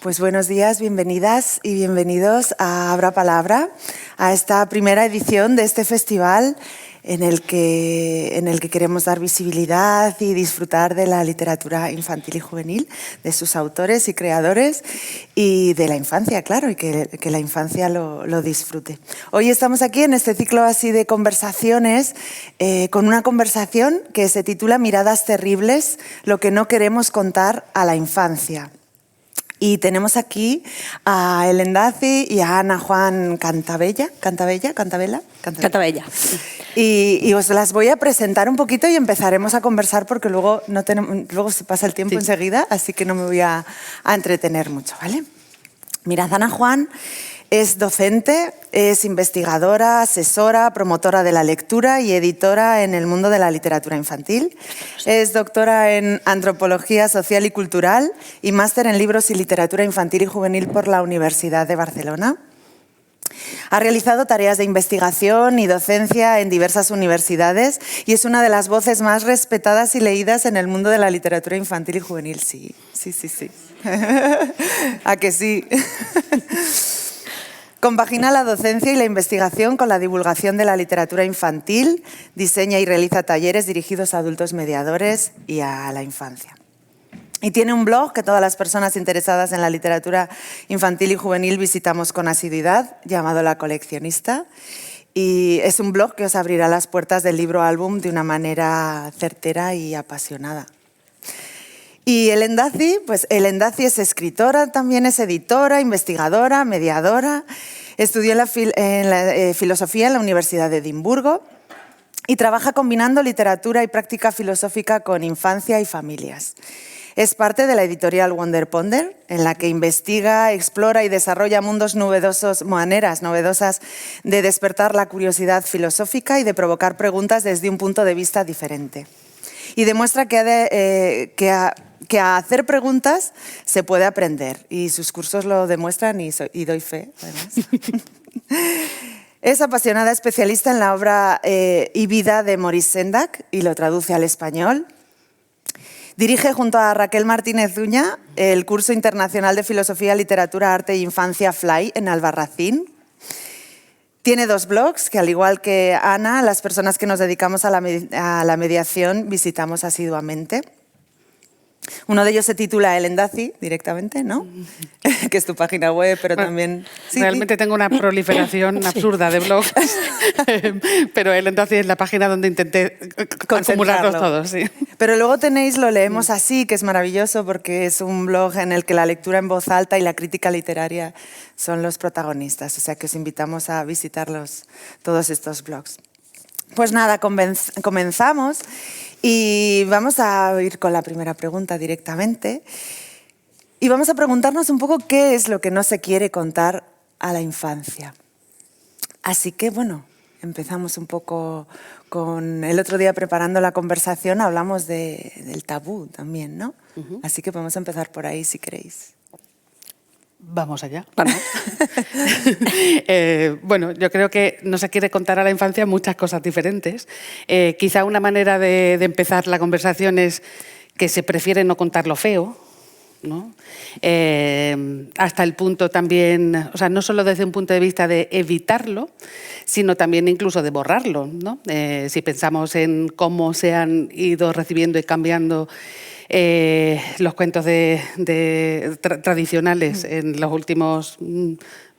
Pues buenos días, bienvenidas y bienvenidos a Abra Palabra, a esta primera edición de este festival en el que queremos dar visibilidad y disfrutar de la literatura infantil y juvenil, de sus autores y creadores y de la infancia, claro, y que la infancia lo disfrute. Hoy estamos aquí en este ciclo así de conversaciones, con una conversación que se titula Miradas terribles, lo que no queremos contar a la infancia. Y tenemos aquí a Helen Daci y a Ana Juan Cantavella. Y os las voy a presentar un poquito y empezaremos a conversar porque luego se pasa el tiempo enseguida, así que no me voy a entretener mucho, ¿vale? Mirad, Ana Juan es docente, es investigadora, asesora, promotora de la lectura y editora en el mundo de la literatura infantil. Es doctora en Antropología Social y Cultural y máster en Libros y Literatura Infantil y Juvenil por la Universidad de Barcelona. Ha realizado tareas de investigación y docencia en diversas universidades y es una de las voces más respetadas y leídas en el mundo de la literatura infantil y juvenil. Sí. ¿A que sí? Compagina la docencia y la investigación con la divulgación de la literatura infantil, diseña y realiza talleres dirigidos a adultos mediadores y a la infancia. Y tiene un blog que todas las personas interesadas en la literatura infantil y juvenil visitamos con asiduidad, llamado La Coleccionista. Y es un blog que os abrirá las puertas del libro álbum de una manera certera y apasionada. Y Helen Daci, pues Helen Daci es escritora, también es editora, investigadora, mediadora. Estudió filosofía en la Universidad de Edimburgo y trabaja combinando literatura y práctica filosófica con infancia y familias. Es parte de la editorial Wonder Ponder, en la que investiga, explora y desarrolla maneras novedosas de despertar la curiosidad filosófica y de provocar preguntas desde un punto de vista diferente. Y demuestra que a hacer preguntas se puede aprender. Y sus cursos lo demuestran y doy fe, además. Es apasionada especialista en la obra y vida de Maurice Sendak y lo traduce al español. Dirige junto a Raquel Martínez Uña el curso internacional de Filosofía, Literatura, Arte e Infancia FLY en Albarracín. Tiene 2 blogs que, al igual que Ana, las personas que nos dedicamos a la mediación visitamos asiduamente. Uno de ellos se titula Helen Daci, directamente, ¿no? Que es tu página web, pero también... Sí, realmente tengo una proliferación absurda de blogs, pero Helen Daci es la página donde intenté acumularlos todos. Sí. Pero luego tenéis Lo leemos así, que es maravilloso porque es un blog en el que la lectura en voz alta y la crítica literaria son los protagonistas. O sea que os invitamos a visitarlos, todos estos blogs. Pues nada, comenzamos y vamos a ir con la primera pregunta directamente. Y vamos a preguntarnos un poco qué es lo que no se quiere contar a la infancia. Así que, bueno, empezamos un poco con... El otro día preparando la conversación hablamos del tabú también, ¿no? Así que podemos empezar por ahí si queréis. Vamos allá. Bueno, yo creo que no se quiere contar a la infancia muchas cosas diferentes. Quizá una manera de empezar la conversación es que se prefiere no contar lo feo, ¿no? Hasta el punto también, o sea, no solo desde un punto de vista de evitarlo, sino también incluso de borrarlo, ¿no? Si pensamos en cómo se han ido recibiendo y cambiando los cuentos tradicionales en los últimos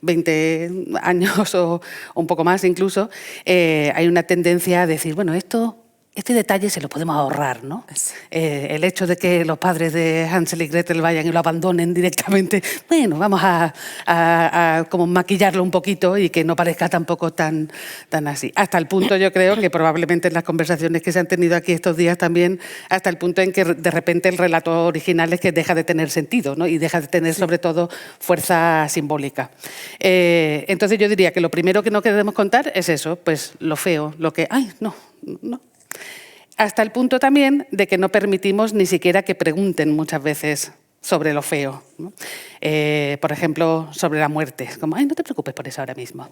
20 años o un poco más incluso, hay una tendencia a decir, bueno, este detalle se lo podemos ahorrar, ¿no? El hecho de que los padres de Hansel y Gretel vayan y lo abandonen directamente, bueno, vamos a como maquillarlo un poquito y que no parezca tampoco tan así. Hasta el punto, yo creo, que probablemente en las conversaciones que se han tenido aquí estos días también, hasta el punto en que de repente el relato original es que deja de tener sentido, ¿no? Y deja de tener, sobre todo, fuerza simbólica. Entonces yo diría que lo primero que no queremos contar es eso, pues lo feo, lo que, ay, no. Hasta el punto también de que no permitimos ni siquiera que pregunten muchas veces sobre lo feo, ¿no? Por ejemplo, sobre la muerte. Como, ay, no te preocupes por eso ahora mismo.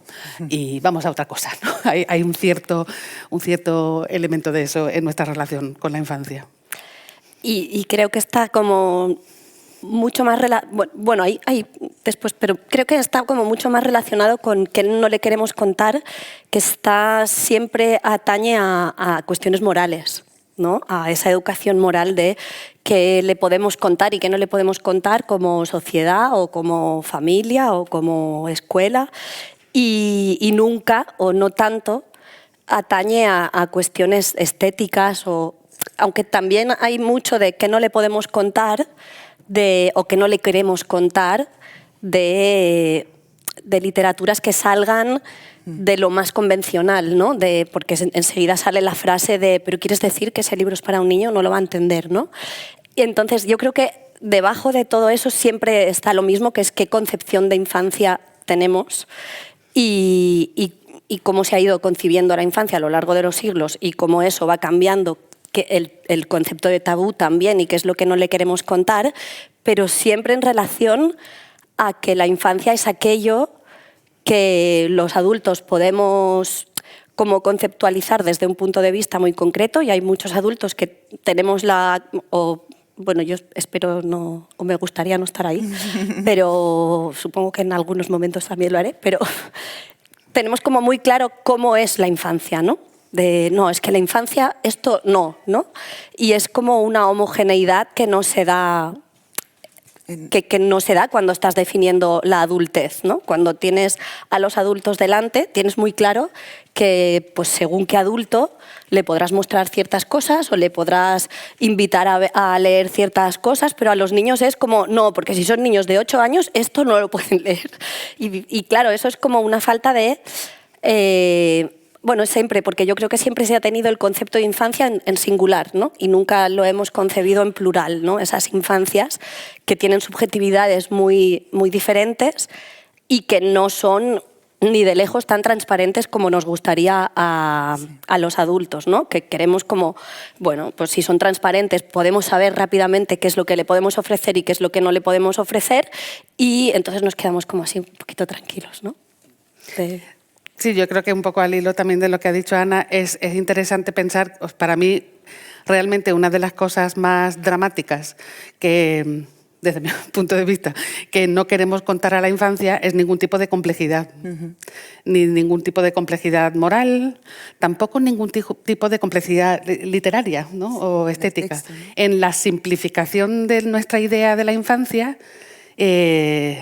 Y vamos a otra cosa, ¿no? Hay un cierto elemento de eso en nuestra relación con la infancia. Y creo que está como mucho más bueno, hay después, pero creo que está como mucho más relacionado con que no le queremos contar, que está siempre atañe a cuestiones morales, ¿no? A esa educación moral de qué le podemos contar y qué no le podemos contar como sociedad o como familia o como escuela, y nunca o no tanto atañe a cuestiones estéticas, aunque también hay mucho de qué no le podemos contar o que no le queremos contar de literaturas que salgan de lo más convencional, ¿no? Porque enseguida sale la frase de ¿pero quieres decir que ese libro es para un niño? No lo va a entender, ¿no? Y entonces yo creo que debajo de todo eso siempre está lo mismo, que es qué concepción de infancia tenemos y cómo se ha ido concibiendo la infancia a lo largo de los siglos y cómo eso va cambiando, que el concepto de tabú también, y qué es lo que no le queremos contar, pero siempre en relación a que la infancia es aquello que los adultos podemos como conceptualizar desde un punto de vista muy concreto, y hay muchos adultos que tenemos bueno, yo espero no, o me gustaría no estar ahí, pero supongo que en algunos momentos también lo haré, pero tenemos como muy claro cómo es la infancia, ¿no? No, es que la infancia esto no, ¿no? Y es como una homogeneidad que no se da, que no se da cuando estás definiendo la adultez, ¿no? Cuando tienes a los adultos delante, tienes muy claro que pues según qué adulto le podrás mostrar ciertas cosas o le podrás invitar a leer ciertas cosas, pero a los niños es como, no, porque si son niños de 8 años, esto no lo pueden leer. Y claro, eso es como una falta de... bueno, siempre, porque yo creo que siempre se ha tenido el concepto de infancia en singular, ¿no? Y nunca lo hemos concebido en plural, ¿no? Esas infancias que tienen subjetividades muy, muy diferentes y que no son ni de lejos tan transparentes como nos gustaría a los adultos, ¿no? Que queremos como, bueno, pues si son transparentes podemos saber rápidamente qué es lo que le podemos ofrecer y qué es lo que no le podemos ofrecer, y entonces nos quedamos como así un poquito tranquilos, ¿no? Sí, yo creo que un poco al hilo también de lo que ha dicho Ana, es interesante pensar, para mí, realmente una de las cosas más dramáticas que, desde mi punto de vista, que no queremos contar a la infancia es ningún tipo de complejidad. Ni ningún tipo de complejidad moral, tampoco ningún tipo de complejidad literaria, ¿no? O estética. Texto, ¿no? En la simplificación de nuestra idea de la infancia,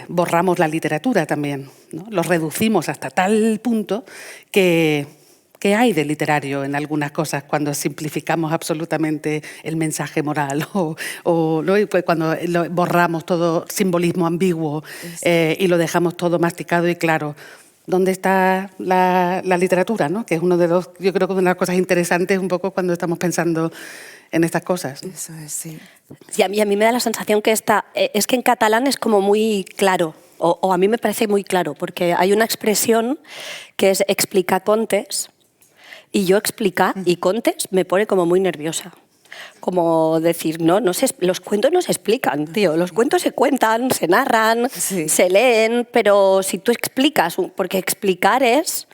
borramos la literatura también, ¿no? Lo reducimos hasta tal punto que hay de literario en algunas cosas cuando simplificamos absolutamente el mensaje moral o pues cuando borramos todo simbolismo ambiguo y lo dejamos todo masticado y claro. ¿Dónde está la literatura, ¿no? Que es uno de los, yo creo que una de las cosas interesantes un poco cuando estamos pensando en estas cosas. Eso es, sí. Sí, a mí me da la sensación que es que en catalán es como muy claro, o a mí me parece muy claro, porque hay una expresión que es explicar contes, y yo explicar y contes me pone como muy nerviosa. Como decir, los cuentos no se explican, tío. Los cuentos se cuentan, se narran, sí, se leen, pero si tú explicas, porque explicar es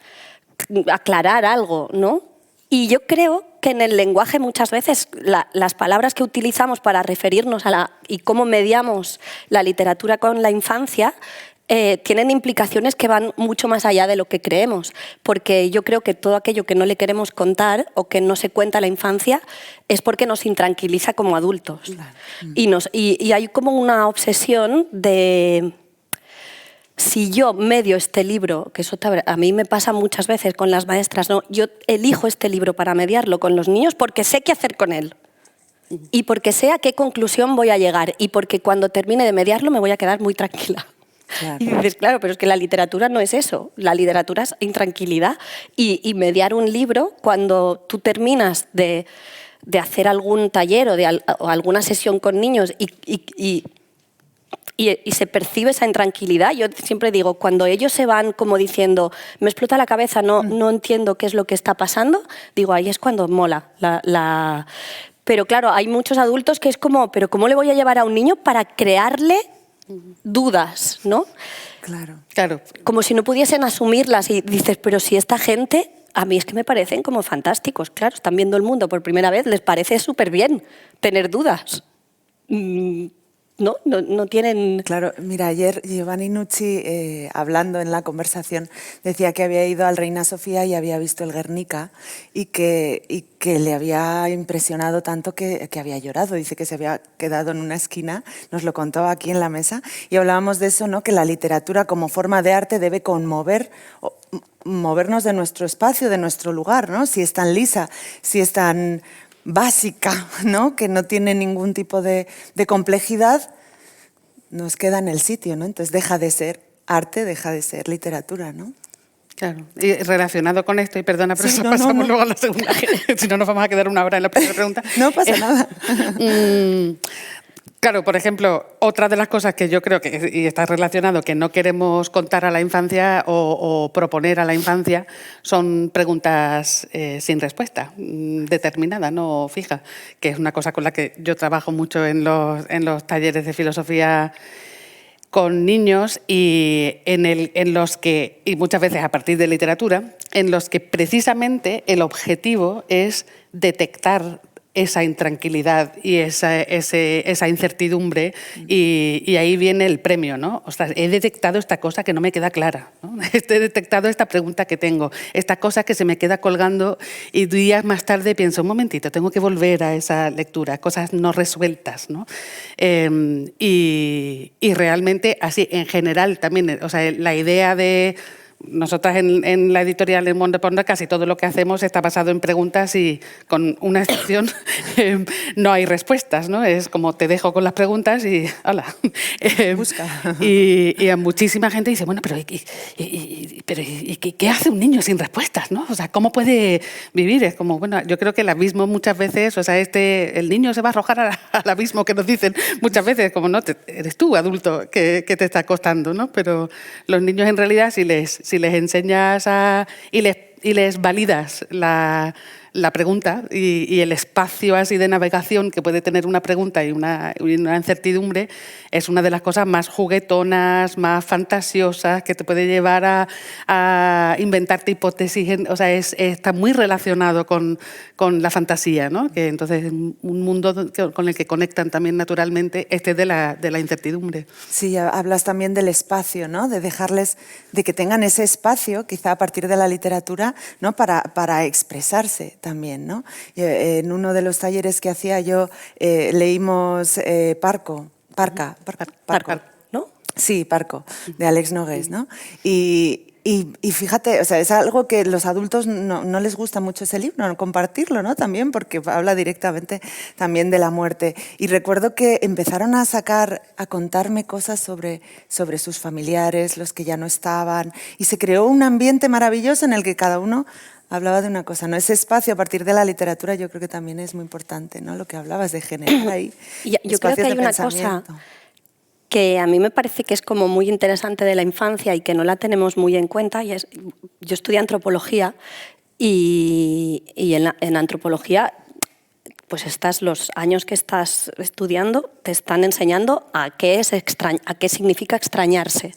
aclarar algo, ¿no? Y yo creo que en el lenguaje muchas veces las palabras que utilizamos para referirnos y cómo mediamos la literatura con la infancia tienen implicaciones que van mucho más allá de lo que creemos, porque yo creo que todo aquello que no le queremos contar o que no se cuenta a la infancia es porque nos intranquiliza como adultos. Claro. Y hay como una obsesión de... Si yo medio este libro, que eso a mí me pasa muchas veces con las maestras, ¿no? Yo elijo este libro para mediarlo con los niños porque sé qué hacer con él y porque sé a qué conclusión voy a llegar y porque cuando termine de mediarlo me voy a quedar muy tranquila. Claro. Y dices, claro, pero es que la literatura no es eso. La literatura es intranquilidad. Y mediar un libro, cuando tú terminas de hacer algún taller o alguna sesión con niños y se percibe esa intranquilidad, yo siempre digo, cuando ellos se van como diciendo, me explota la cabeza, no entiendo qué es lo que está pasando, digo, ahí es cuando mola. Pero claro, hay muchos adultos que es como, pero ¿cómo le voy a llevar a un niño para crearle dudas, ¿no? Claro. Claro. Como si no pudiesen asumirlas y dices, pero si esta gente, a mí es que me parecen como fantásticos, claro, están viendo el mundo por primera vez, les parece súper bien tener dudas. no tienen... Claro, mira, ayer Giovanni Nucci, hablando en la conversación, decía que había ido al Reina Sofía y había visto el Guernica y que le había impresionado tanto que había llorado. Dice que se había quedado en una esquina, nos lo contó aquí en la mesa, y hablábamos de eso, ¿no? Que la literatura como forma de arte debe movernos de nuestro espacio, de nuestro lugar, ¿no? Si es tan lisa, si es tan básica, ¿no? Que no tiene ningún tipo de complejidad, nos queda en el sitio, ¿no? Entonces deja de ser arte, deja de ser literatura, ¿no? Claro, y relacionado con esto, y perdona, pero Sí, pasamos luego a la segunda, si no nos vamos a quedar una hora en la primera pregunta. No pasa nada. Claro, por ejemplo, otra de las cosas que yo creo que, y está relacionado, que no queremos contar a la infancia o proponer a la infancia, son preguntas sin respuesta, determinada, no fija, que es una cosa con la que yo trabajo mucho en los talleres de filosofía con niños y en los que, y muchas veces a partir de literatura, en los que precisamente el objetivo es detectar esa intranquilidad y esa incertidumbre, y ahí viene el premio, ¿no? O sea, he detectado esta cosa que no me queda clara, ¿no? He detectado esta pregunta que tengo, esta cosa que se me queda colgando, y días más tarde pienso, un momentito, tengo que volver a esa lectura, cosas no resueltas, ¿no? Y realmente así, en general también, o sea, la idea de... Nosotras en la editorial en Monde Pondre casi todo lo que hacemos está basado en preguntas y con una excepción no hay respuestas, ¿no? Es como te dejo con las preguntas y ¡hala! Busca. Y a muchísima gente dice, bueno, pero ¿qué hace un niño sin respuestas, ¿no? O sea, ¿cómo puede vivir? Es como, bueno, yo creo que el abismo muchas veces, o sea, el niño se va a arrojar al abismo que nos dicen muchas veces, como no, eres tú, adulto, que te está costando, ¿no? Pero los niños en realidad, si les enseñas y les validas la pregunta y el espacio así de navegación que puede tener una pregunta y una incertidumbre, es una de las cosas más juguetonas, más fantasiosas, que te puede llevar a inventarte hipótesis. O sea, está muy relacionado con la fantasía, ¿no? Que entonces un mundo con el que conectan también naturalmente de la incertidumbre. Sí, hablas también del espacio, ¿no? De dejarles, de que tengan ese espacio, quizá a partir de la literatura, ¿no? Para expresarse también, ¿no? En uno de los talleres que hacía yo leímos Parco, ¿no? Sí, Parco, de Alex Nogués, ¿no? Y fíjate, o sea, es algo que los adultos no les gusta mucho ese libro, no compartirlo, ¿no? También porque habla directamente también de la muerte. Y recuerdo que empezaron a contarme cosas sobre sus familiares, los que ya no estaban, y se creó un ambiente maravilloso en el que cada uno hablaba de una cosa, ¿no? Ese espacio a partir de la literatura yo creo que también es muy importante, ¿no? Lo que hablabas de generar ahí yo creo que hay una cosa que a mí me parece que es como muy interesante de la infancia y que no la tenemos muy en cuenta, y es, yo estudié antropología y en antropología, pues los años que estás estudiando te están enseñando a qué significa extrañarse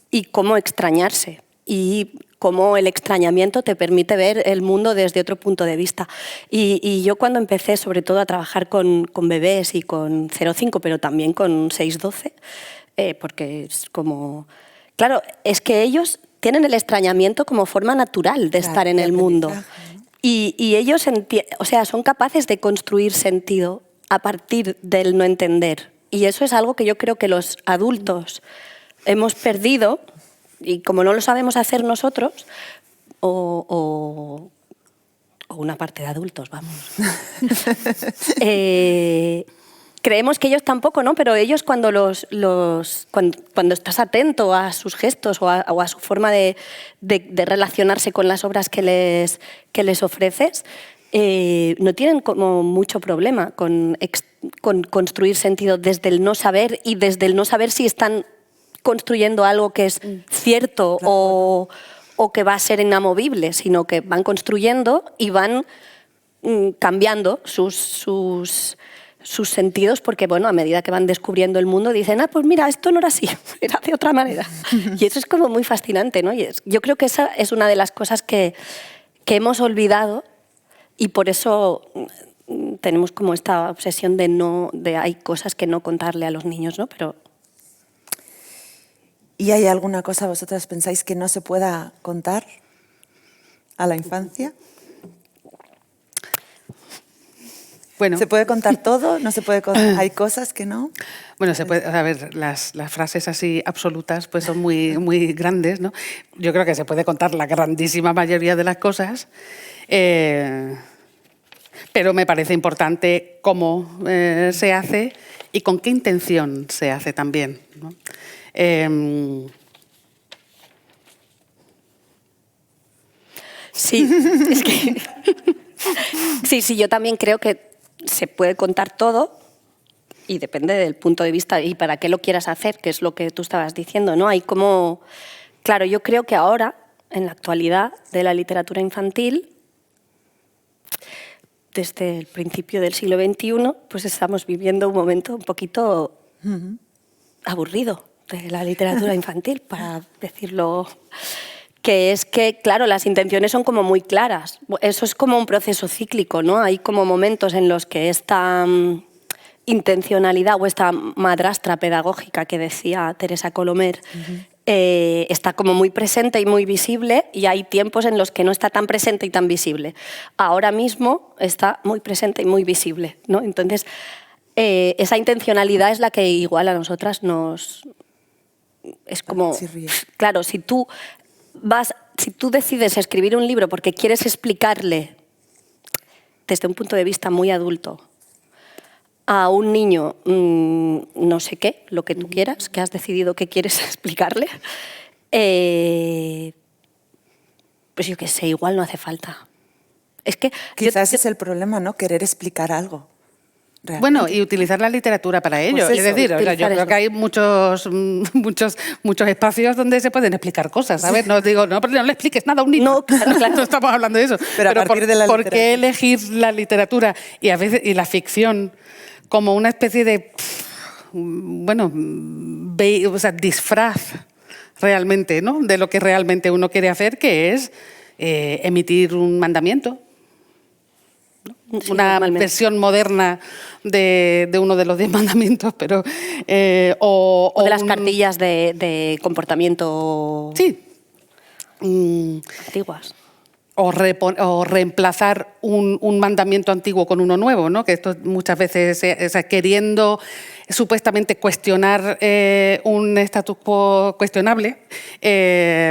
y cómo extrañarse y cómo el extrañamiento te permite ver el mundo desde otro punto de vista. Y yo cuando empecé sobre todo a trabajar con bebés y con 0,5, pero también con 6-12, porque es como... Claro, es que ellos tienen el extrañamiento como forma natural de estar en el mundo. Y ellos son capaces de construir sentido a partir del no entender. Y eso es algo que yo creo que los adultos hemos perdido, y como no lo sabemos hacer nosotros, o una parte de adultos, vamos. Creemos que ellos tampoco, ¿no? Pero ellos cuando estás atento a sus gestos o a su forma de relacionarse con las obras que les ofreces, no tienen como mucho problema con construir sentido desde el no saber, y desde el no saber si están construyendo algo que es cierto, claro, o que va a ser inamovible, sino que van construyendo y van cambiando sus sentidos, porque bueno, a medida que van descubriendo el mundo dicen, pues mira, esto no era así, era de otra manera. Y eso es como muy fascinante, ¿no? Yo creo que esa es una de las cosas que hemos olvidado, y por eso tenemos como esta obsesión de hay cosas que no contarle a los niños, ¿no? Pero ¿Y hay alguna cosa vosotras pensáis que no se pueda contar a la infancia? Bueno, ¿Se puede contar todo? ¿No se puede contar? ¿Hay cosas que no? bueno, se puede, a ver, las frases así absolutas pues son muy, muy grandes, ¿no? Yo creo que se puede contar la grandísima mayoría de las cosas, pero me parece importante cómo se hace y con qué intención se hace también, ¿no? sí, es que sí, yo también creo que se puede contar todo y depende del punto de vista y para qué lo quieras hacer, que es lo que tú estabas diciendo, ¿no? Hay como, claro, yo creo que ahora, en la actualidad de la literatura infantil, desde el principio del siglo XXI, pues estamos viviendo un momento un poquito aburrido de la literatura infantil, para decirlo, que es que, claro, las intenciones son como muy claras. Eso es como un proceso cíclico, ¿no? Hay como momentos en los que esta intencionalidad o esta madrastra pedagógica que decía Teresa Colomer está como muy presente y muy visible, y hay tiempos en los que no está tan presente y tan visible. Ahora mismo está muy presente y muy visible, ¿no? Entonces, esa intencionalidad es la que igual a nosotras nos... Es como... Claro, si tú decides escribir un libro porque quieres explicarle desde un punto de vista muy adulto a un niño no sé qué, lo que tú quieras, que has decidido que quieres explicarle, pues yo qué sé, igual no hace falta. Es que Quizás es el problema, ¿no? Querer explicar algo. Realmente. Bueno, y utilizar la literatura para ello. Pues es eso, decir, o sea, yo creo que hay muchos espacios donde se pueden explicar cosas. ¿Sabes? No digo, no, pero no le expliques nada a un niño. No, claro. No estamos hablando de eso. Pero a partir de la ¿por literatura. qué elegir la literatura y a veces y la ficción como una especie de, bueno, o sea, disfraz realmente, ¿no? De lo que realmente uno quiere hacer, que es emitir un mandamiento. Sí, una versión moderna de uno de los 10 mandamientos, pero... o de las cartillas de comportamiento sí. antiguas. O reemplazar un mandamiento antiguo con uno nuevo, ¿no? Que esto muchas veces, o sea, queriendo supuestamente cuestionar un status quo cuestionable,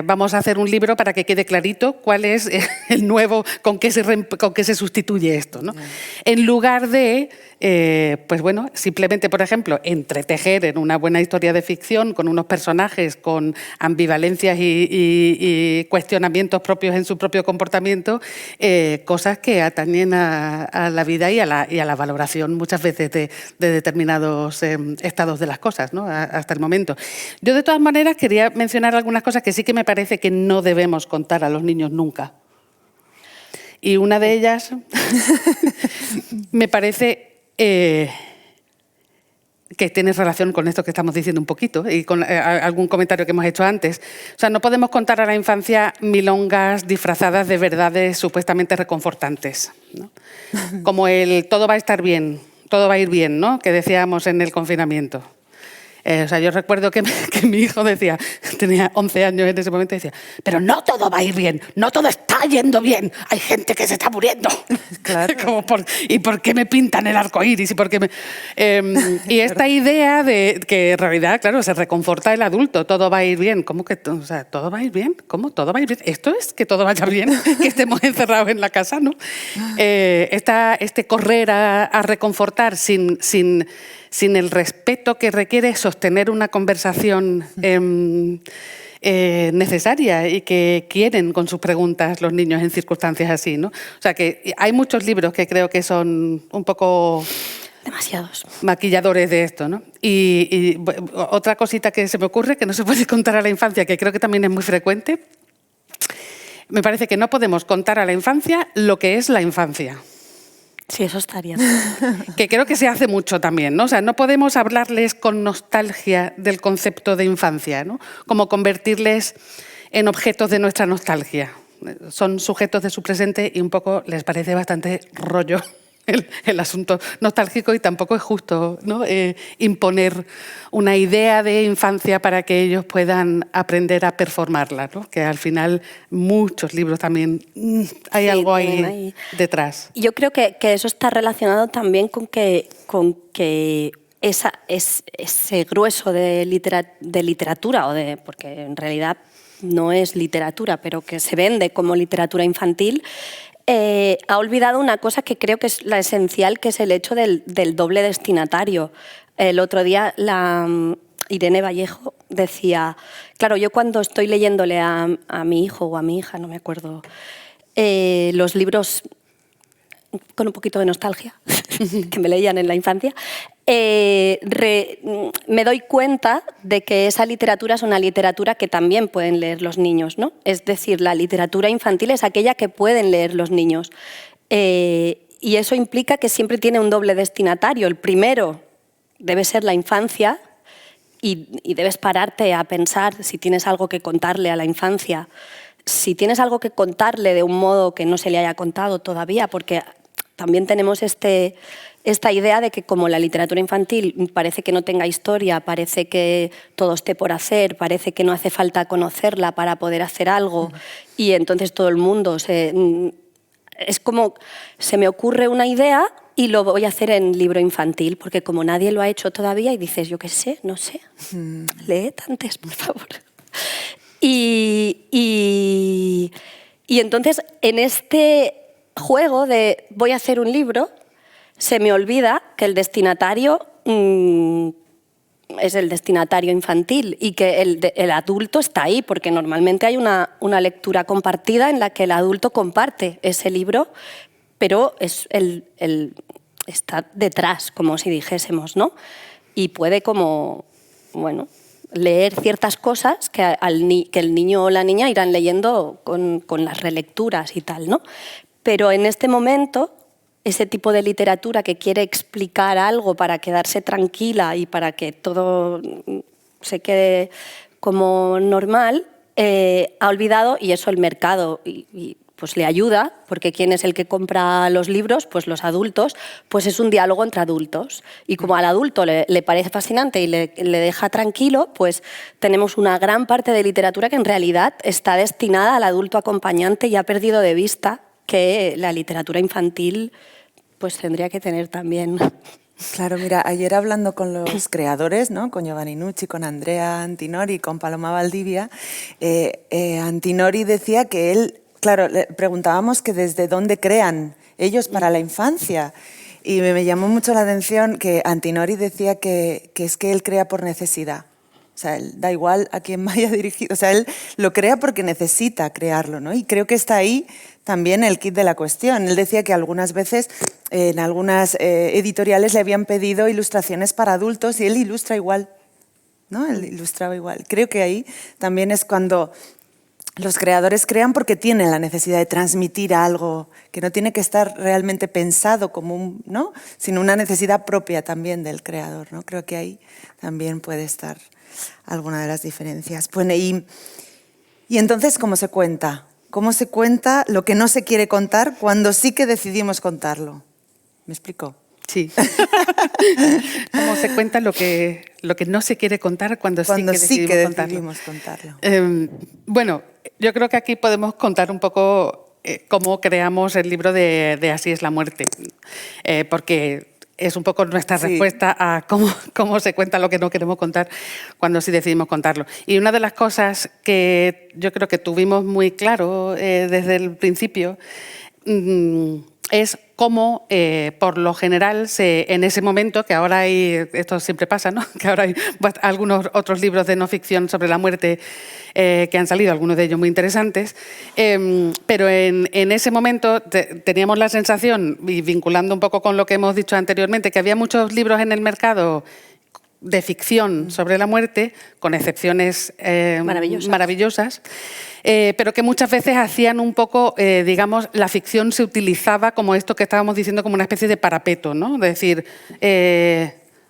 vamos a hacer un libro para que quede clarito cuál es el nuevo, con qué se sustituye esto, ¿no? En lugar de, pues bueno, simplemente, por ejemplo, entretejer en una buena historia de ficción con unos personajes con ambivalencias y cuestionamientos propios en su propio comportamiento, cosas que atañen a la vida y a la valoración muchas veces de determinados estados de las cosas, ¿no? Hasta el momento. Yo, de todas maneras, quería mencionar algunas cosas que sí que me parece que no debemos contar a los niños nunca. Y una de ellas me parece que tiene relación con esto que estamos diciendo un poquito y con algún comentario que hemos hecho antes. O sea, no podemos contar a la infancia milongas disfrazadas de verdades supuestamente reconfortantes, ¿no? Como el todo va a estar bien, todo va a ir bien, ¿no? Que decíamos en el confinamiento. O sea, yo recuerdo que mi hijo decía, tenía 11 años en ese momento, decía, pero no todo va a ir bien, no todo está yendo bien, hay gente que se está muriendo. Claro. Como ¿y por qué me pintan el arco iris? Y esta idea de que en realidad, claro, se reconforta el adulto, todo va a ir bien. ¿Cómo que o sea, todo va a ir bien? ¿Cómo todo va a ir bien? Esto es que todo vaya bien, que estemos encerrados en la casa, ¿no? Este correr a reconfortar sin el respeto que requiere sostener una conversación necesaria y que quieren con sus preguntas los niños en circunstancias así, ¿no? O sea, que hay muchos libros que creo que son un poco... Demasiados. Maquilladores de esto, ¿no? Y otra cosita que se me ocurre, que no se puede contar a la infancia, que creo que también es muy frecuente, me parece que no podemos contar a la infancia lo que es la infancia. Sí, eso estaría. Que creo que se hace mucho también, ¿no? O sea, no podemos hablarles con nostalgia del concepto de infancia, ¿no? Como convertirles en objetos de nuestra nostalgia. Son sujetos de su presente y un poco les parece bastante rollo el asunto nostálgico y tampoco es justo, ¿no? Imponer una idea de infancia para que ellos puedan aprender a performarla, ¿no? Que al final muchos libros también hay algo ahí detrás. Yo creo que eso está relacionado también con que ese grueso de literatura, porque en realidad no es literatura, pero que se vende como literatura infantil, ha olvidado una cosa que creo que es la esencial, que es el hecho del doble destinatario. El otro día Irene Vallejo decía, claro, yo cuando estoy leyéndole a mi hijo o a mi hija, no me acuerdo, los libros con un poquito de nostalgia que me leían en la infancia, me doy cuenta de que esa literatura es una literatura que también pueden leer los niños, ¿no? Es decir, la literatura infantil es aquella que pueden leer los niños. Y eso implica que siempre tiene un doble destinatario. El primero debe ser la infancia y debes pararte a pensar si tienes algo que contarle a la infancia. Si tienes algo que contarle de un modo que no se le haya contado todavía, porque también tenemos esta idea de que como la literatura infantil parece que no tenga historia, parece que todo esté por hacer, parece que no hace falta conocerla para poder hacer algo, y entonces todo el mundo es como se me ocurre una idea y lo voy a hacer en libro infantil, porque como nadie lo ha hecho todavía y dices, yo qué sé, no sé, lee antes, por favor. Y entonces en este juego de voy a hacer un libro, se me olvida que el destinatario es el destinatario infantil y que el adulto está ahí, porque normalmente hay una lectura compartida en la que el adulto comparte ese libro, pero está detrás, como si dijésemos, ¿no? Y puede como, bueno, leer ciertas cosas que el niño o la niña irán leyendo con las relecturas y tal, ¿no? Pero en este momento, ese tipo de literatura que quiere explicar algo para quedarse tranquila y para que todo se quede como normal, ha olvidado, y eso el mercado pues le ayuda, porque ¿quién es el que compra los libros? Pues los adultos, pues es un diálogo entre adultos. Y como al adulto le parece fascinante y le deja tranquilo, pues tenemos una gran parte de literatura que en realidad está destinada al adulto acompañante y ha perdido de vista que la literatura infantil pues tendría que tener también. Claro, mira, ayer hablando con los creadores, ¿no? Con Giovanni Nucci, con Andrea Antinori, con Paloma Valdivia, Antinori decía que él, claro, le preguntábamos que desde dónde crean ellos para la infancia, y me llamó mucho la atención que Antinori decía que es que él crea por necesidad. O sea, él da igual a quién vaya dirigido. O sea, él lo crea porque necesita crearlo, ¿no? Y creo que está ahí también el quid de la cuestión. Él decía que algunas veces en algunas editoriales le habían pedido ilustraciones para adultos y él ilustra igual, ¿no? Él ilustraba igual. Creo que ahí también es cuando los creadores crean porque tienen la necesidad de transmitir algo que no tiene que estar realmente pensado como ¿no? Sino una necesidad propia también del creador, ¿no? Creo que ahí también puede estar alguna de las diferencias. Bueno, y entonces, ¿cómo se cuenta? ¿Cómo se cuenta lo que no se quiere contar cuando sí que decidimos contarlo? ¿Me explico? Sí. ¿Cómo se cuenta lo que no se quiere contar cuando sí que decidimos contarlo? Bueno, yo creo que aquí podemos contar un poco cómo creamos el libro de Así es la muerte, porque es un poco nuestra respuesta a cómo se cuenta lo que no queremos contar cuando sí decidimos contarlo. Y una de las cosas que yo creo que tuvimos muy claro desde el principio es cómo, por lo general, en ese momento, que ahora hay, esto siempre pasa, ¿no? Que ahora hay algunos otros libros de no ficción sobre la muerte que han salido, algunos de ellos muy interesantes, pero en ese momento teníamos la sensación, y vinculando un poco con lo que hemos dicho anteriormente, que había muchos libros en el mercado de ficción sobre la muerte, con excepciones maravillosas, pero que muchas veces hacían un poco, digamos, la ficción se utilizaba como esto que estábamos diciendo, como una especie de parapeto, ¿no? De decir,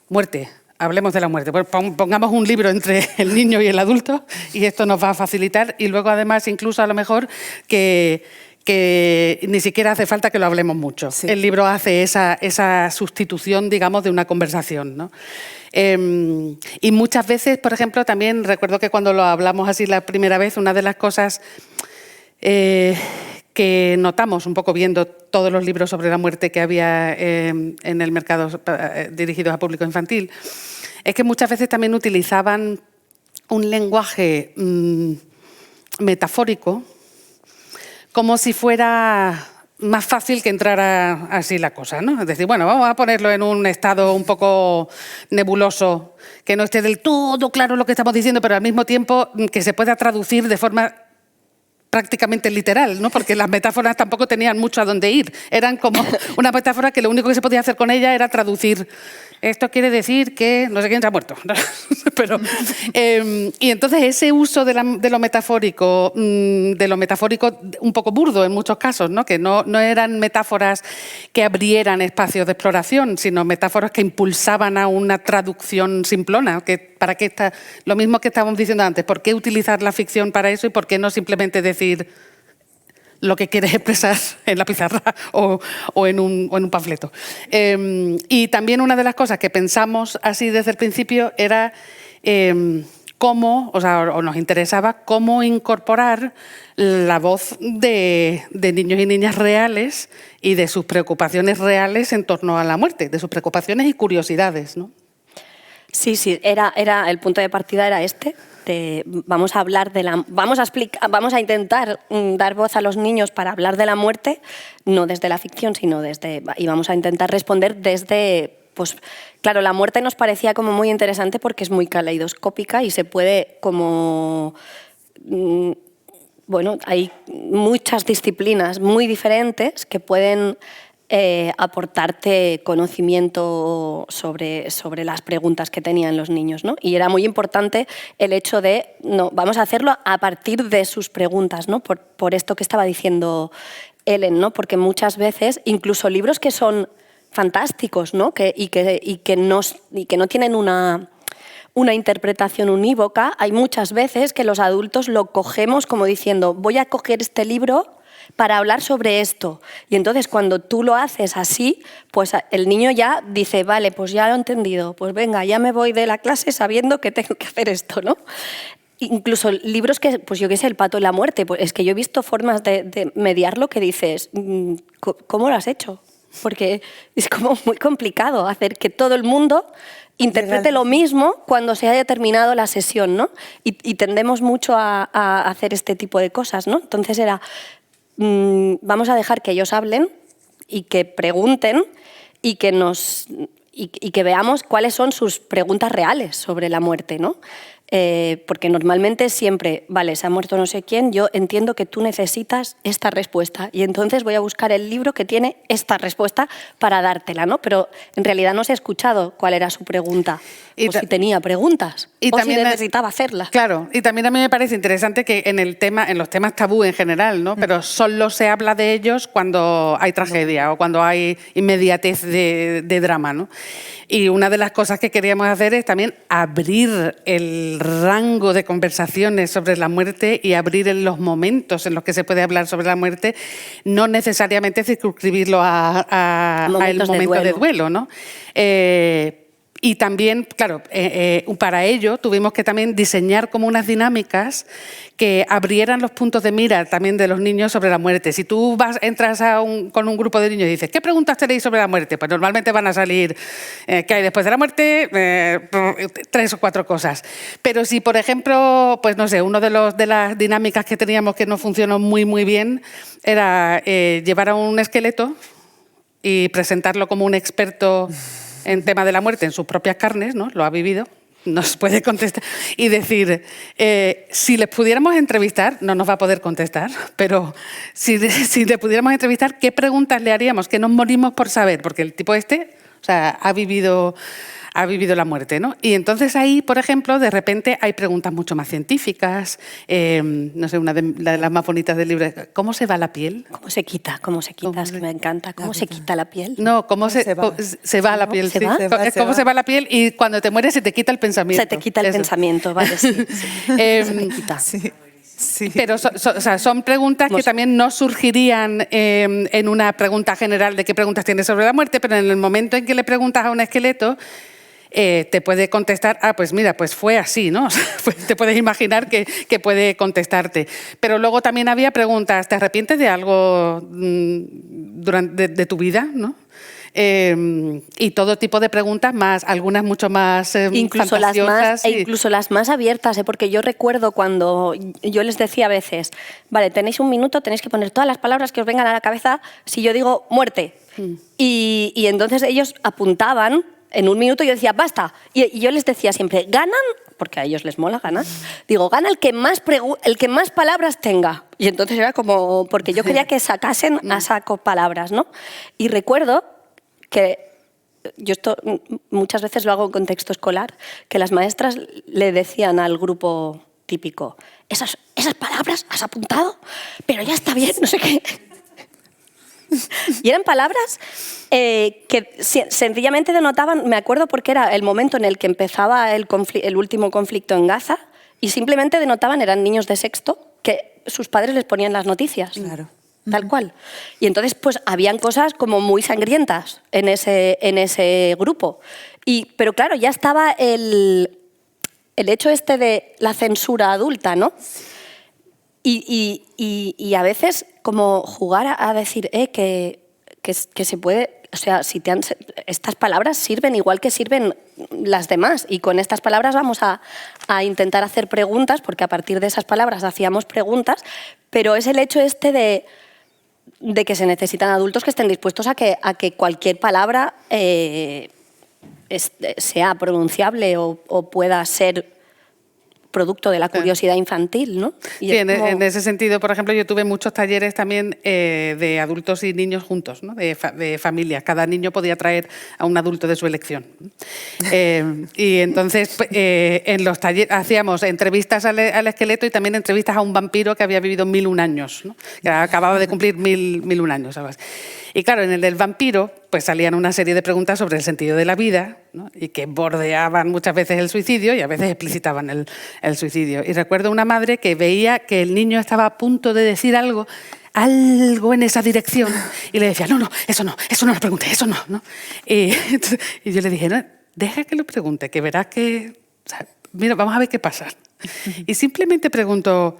muerte, hablemos de la muerte. Pues pongamos un libro entre el niño y el adulto y esto nos va a facilitar. Y luego, además, incluso a lo mejor que que ni siquiera hace falta que lo hablemos mucho. Sí. El libro hace esa sustitución, digamos, de una conversación, ¿no? Y muchas veces, por ejemplo, también recuerdo que cuando lo hablamos así la primera vez, una de las cosas que notamos un poco viendo todos los libros sobre la muerte que había en el mercado dirigidos a público infantil, es que muchas veces también utilizaban un lenguaje metafórico, como si fuera más fácil que entrara así la cosa, ¿no? Es decir, bueno, vamos a ponerlo en un estado un poco nebuloso, que no esté del todo claro lo que estamos diciendo, pero al mismo tiempo que se pueda traducir de forma prácticamente literal, ¿no? Porque las metáforas tampoco tenían mucho a dónde ir. Eran como una metáfora que lo único que se podía hacer con ella era traducir. Esto quiere decir que no sé quién se ha muerto. Pero, y entonces ese uso de lo metafórico un poco burdo en muchos casos, ¿no? Que no eran metáforas que abrieran espacios de exploración, sino metáforas que impulsaban a una traducción simplona. ¿Para qué está? Lo mismo que estábamos diciendo antes, ¿por qué utilizar la ficción para eso y por qué no simplemente decir lo que quieres expresar en la pizarra o en un panfleto? Y también una de las cosas que pensamos así desde el principio era cómo, o nos interesaba cómo incorporar la voz de niños y niñas reales y de sus preocupaciones reales en torno a la muerte, de sus preocupaciones y curiosidades, ¿no? Sí, el punto de partida era este. Vamos a hablar vamos a intentar dar voz a los niños para hablar de la muerte, no desde la ficción, sino y vamos a intentar responder desde, pues claro, la muerte nos parecía como muy interesante porque es muy caleidoscópica y se puede como, bueno, hay muchas disciplinas muy diferentes que pueden aportarte conocimiento sobre las preguntas que tenían los niños, ¿no? Y era muy importante el hecho de, no, vamos a hacerlo a partir de sus preguntas, ¿no? Por esto que estaba diciendo Ellen, ¿no? Porque muchas veces, incluso libros que son fantásticos, ¿no? Y que no tienen una interpretación unívoca, hay muchas veces que los adultos lo cogemos como diciendo, voy a coger este libro para hablar sobre esto. Y entonces cuando tú lo haces así, pues el niño ya dice, vale, pues ya lo he entendido, pues venga, ya me voy de la clase sabiendo que tengo que hacer esto, ¿no? Incluso libros que, pues yo qué sé, El pato y la muerte, pues es que yo he visto formas de mediarlo que dices, ¿cómo lo has hecho? Porque es como muy complicado hacer que todo el mundo interprete lo mismo cuando se haya terminado la sesión, ¿no? Y tendemos mucho a hacer este tipo de cosas, ¿no? Entonces era, vamos a dejar que ellos hablen y que pregunten y que veamos cuáles son sus preguntas reales sobre la muerte, ¿no? Porque normalmente siempre, vale, se ha muerto no sé quién, yo entiendo que tú necesitas esta respuesta y entonces voy a buscar el libro que tiene esta respuesta para dártela, ¿no? Pero en realidad no se ha escuchado cuál era su pregunta, o si tenía preguntas, o también si necesitaba hacerlas. Claro, y también a mí me parece interesante que en los temas tabú en general, ¿no? Pero solo se habla de ellos cuando hay tragedia o cuando hay inmediatez de drama, ¿no? Y una de las cosas que queríamos hacer es también abrir el rango de conversaciones sobre la muerte y abrir los momentos en los que se puede hablar sobre la muerte, no necesariamente circunscribirlo al momento de duelo, ¿no? Y también, claro, para ello tuvimos que también diseñar como unas dinámicas que abrieran los puntos de mira también de los niños sobre la muerte. Si tú entras con un grupo de niños y dices, ¿qué preguntas tenéis sobre la muerte? Pues normalmente van a salir, ¿qué hay después de la muerte? 3 o 4 cosas. Pero si, por ejemplo, pues no sé, una de las dinámicas que teníamos que no funcionó muy, muy bien era llevar a un esqueleto y presentarlo como un experto en tema de la muerte en sus propias carnes, ¿no? Lo ha vivido, nos puede contestar y decir, si les pudiéramos entrevistar, no nos va a poder contestar, pero si le pudiéramos entrevistar, ¿qué preguntas le haríamos? ¿Qué nos morimos por saber? Porque el tipo o sea, ha vivido la muerte, ¿no? Y entonces ahí, por ejemplo, de repente hay preguntas mucho más científicas, no sé, una de las más bonitas del libro, ¿cómo se va la piel? ¿Cómo se quita? Es que me encanta. ¿Cómo se quita la piel? No, ¿cómo se va la piel? ¿Se va? ¿Cómo se va la piel? Y cuando te mueres se te quita el pensamiento. Se te quita el pensamiento, vale, sí. Se quita. Sí. Pero o sea, son preguntas que también no surgirían en una pregunta general de qué preguntas tienes sobre la muerte, pero en el momento en que le preguntas a un esqueleto, te puede contestar, pues mira, pues fue así, ¿no? O sea, te puedes imaginar que puede contestarte. Pero luego también había preguntas, ¿te arrepientes de algo de tu vida, ¿no? Y todo tipo de preguntas más, algunas mucho más incluso fantasiosas. Incluso las más abiertas, porque yo recuerdo cuando yo les decía a veces, vale, tenéis un minuto, tenéis que poner todas las palabras que os vengan a la cabeza si yo digo muerte. Y entonces ellos apuntaban en un minuto y yo decía, basta. Y yo les decía siempre, ganan, porque a ellos les mola ganar, digo, gana el que más palabras tenga. Y entonces era como, porque yo quería que sacasen a saco palabras, ¿no? Y recuerdo que yo esto muchas veces lo hago en contexto escolar, que las maestras le decían al grupo típico, esas palabras has apuntado, pero ya está bien, no sé qué. Y eran palabras que sencillamente denotaban, me acuerdo porque era el momento en el que empezaba el último conflicto en Gaza, y simplemente denotaban, eran niños de sexto, que sus padres les ponían las noticias. Claro. Tal cual. Y entonces pues habían cosas como muy sangrientas en ese grupo. Pero claro, ya estaba el hecho este de la censura adulta, ¿no? Y a veces como jugar a decir que se puede, o sea, estas palabras sirven igual que sirven las demás, y con estas palabras vamos a intentar hacer preguntas, porque a partir de esas palabras hacíamos preguntas, pero es el hecho este de que se necesitan adultos que estén dispuestos a que cualquier palabra sea pronunciable o pueda ser producto de la curiosidad infantil, ¿no? Sí, en ese sentido, por ejemplo, yo tuve muchos talleres también de adultos y niños juntos, ¿no? de familias. Cada niño podía traer a un adulto de su elección. Y entonces en los talleres hacíamos entrevistas al esqueleto y también entrevistas a un vampiro que había vivido 1001 años, ¿no? Que acababa de cumplir 1001 años. ¿Sabes? Y claro, en el del vampiro pues salían una serie de preguntas sobre el sentido de la vida, ¿no? Y que bordeaban muchas veces el suicidio y a veces explicitaban el suicidio. Y recuerdo una madre que veía que el niño estaba a punto de decir algo en esa dirección y le decía, no, eso no lo preguntes, eso no. Y yo le dije, no, deja que lo pregunte, que verás que, o sea, mira, vamos a ver qué pasa. Y simplemente preguntó,